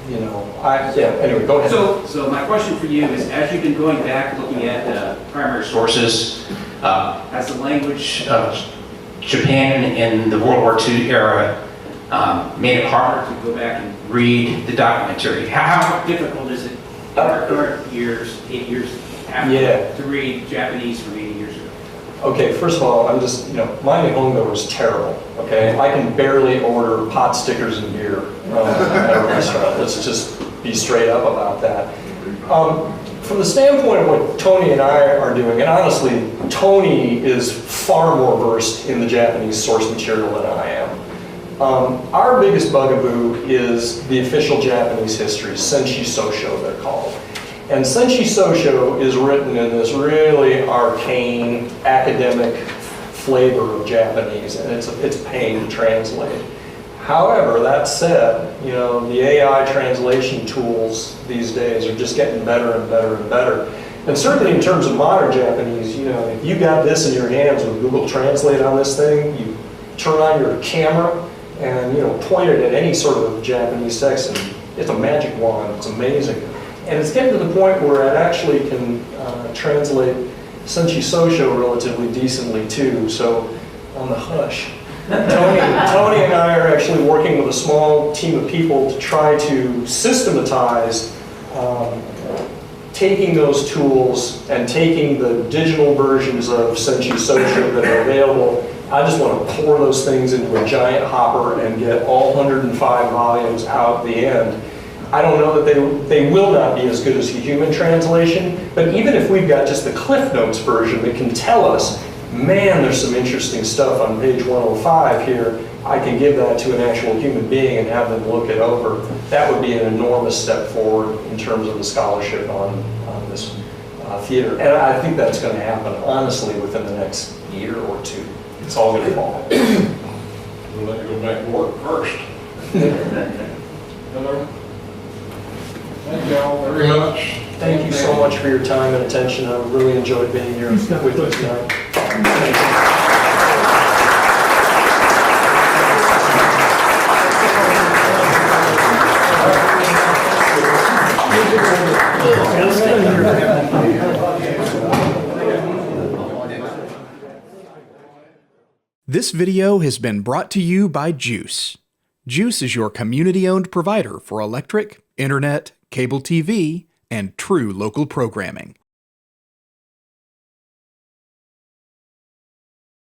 D: anyway, go ahead.
N: So my question for you is, as you've been going back, looking at primary sources, as the language of Japan in the World War II era made it harder to go back and read the documentary. How difficult is it in our current years, 8 years after, to read Japanese from 80 years ago?
D: Okay, first of all, I'm just, my Nihongo was terrible, okay? I can barely order pot stickers and beer at a restaurant. Let's just be straight up about that. From the standpoint of what Tony and I are doing, and honestly, Tony is far more versed in the Japanese source material than I am. Our biggest bugaboo is the official Japanese history, Senshi Sosho they're called. And Senshi Sosho is written in this really arcane, academic flavor of Japanese, and it's a pain to translate. However, that said, the AI translation tools these days are just getting better and better and better. And certainly in terms of modern Japanese, if you got this in your hands with Google Translate on this thing, you turn on your camera and, point it at any sort of Japanese text, and it's a magic wand. It's amazing. And it's getting to the point where it actually can translate Senshi Sosho relatively decently too. So on the hush. Tony and I are actually working with a small team of people to try to systematize taking those tools and taking the digital versions of Senshi Sosho that are available. I just want to pour those things into a giant hopper and get all 105 volumes out the end. I don't know that they will not be as good as the human translation, but even if we've got just the Cliff Notes version that can tell us, man, there's some interesting stuff on page 105 here, I can give that to an actual human being and have them look it over, that would be an enormous step forward in terms of the scholarship on this theater. And I think that's going to happen, honestly, within the next year or two. It's all going to fall.
E: We'll let you go back to work first. Hello. Thank you all very much.
D: Thank you so much for your time and attention. I really enjoyed being here with you tonight. Thank you.
O: This video has been brought to you by Juice. Juice is your community-owned provider for electric, internet, cable TV, and true local programming.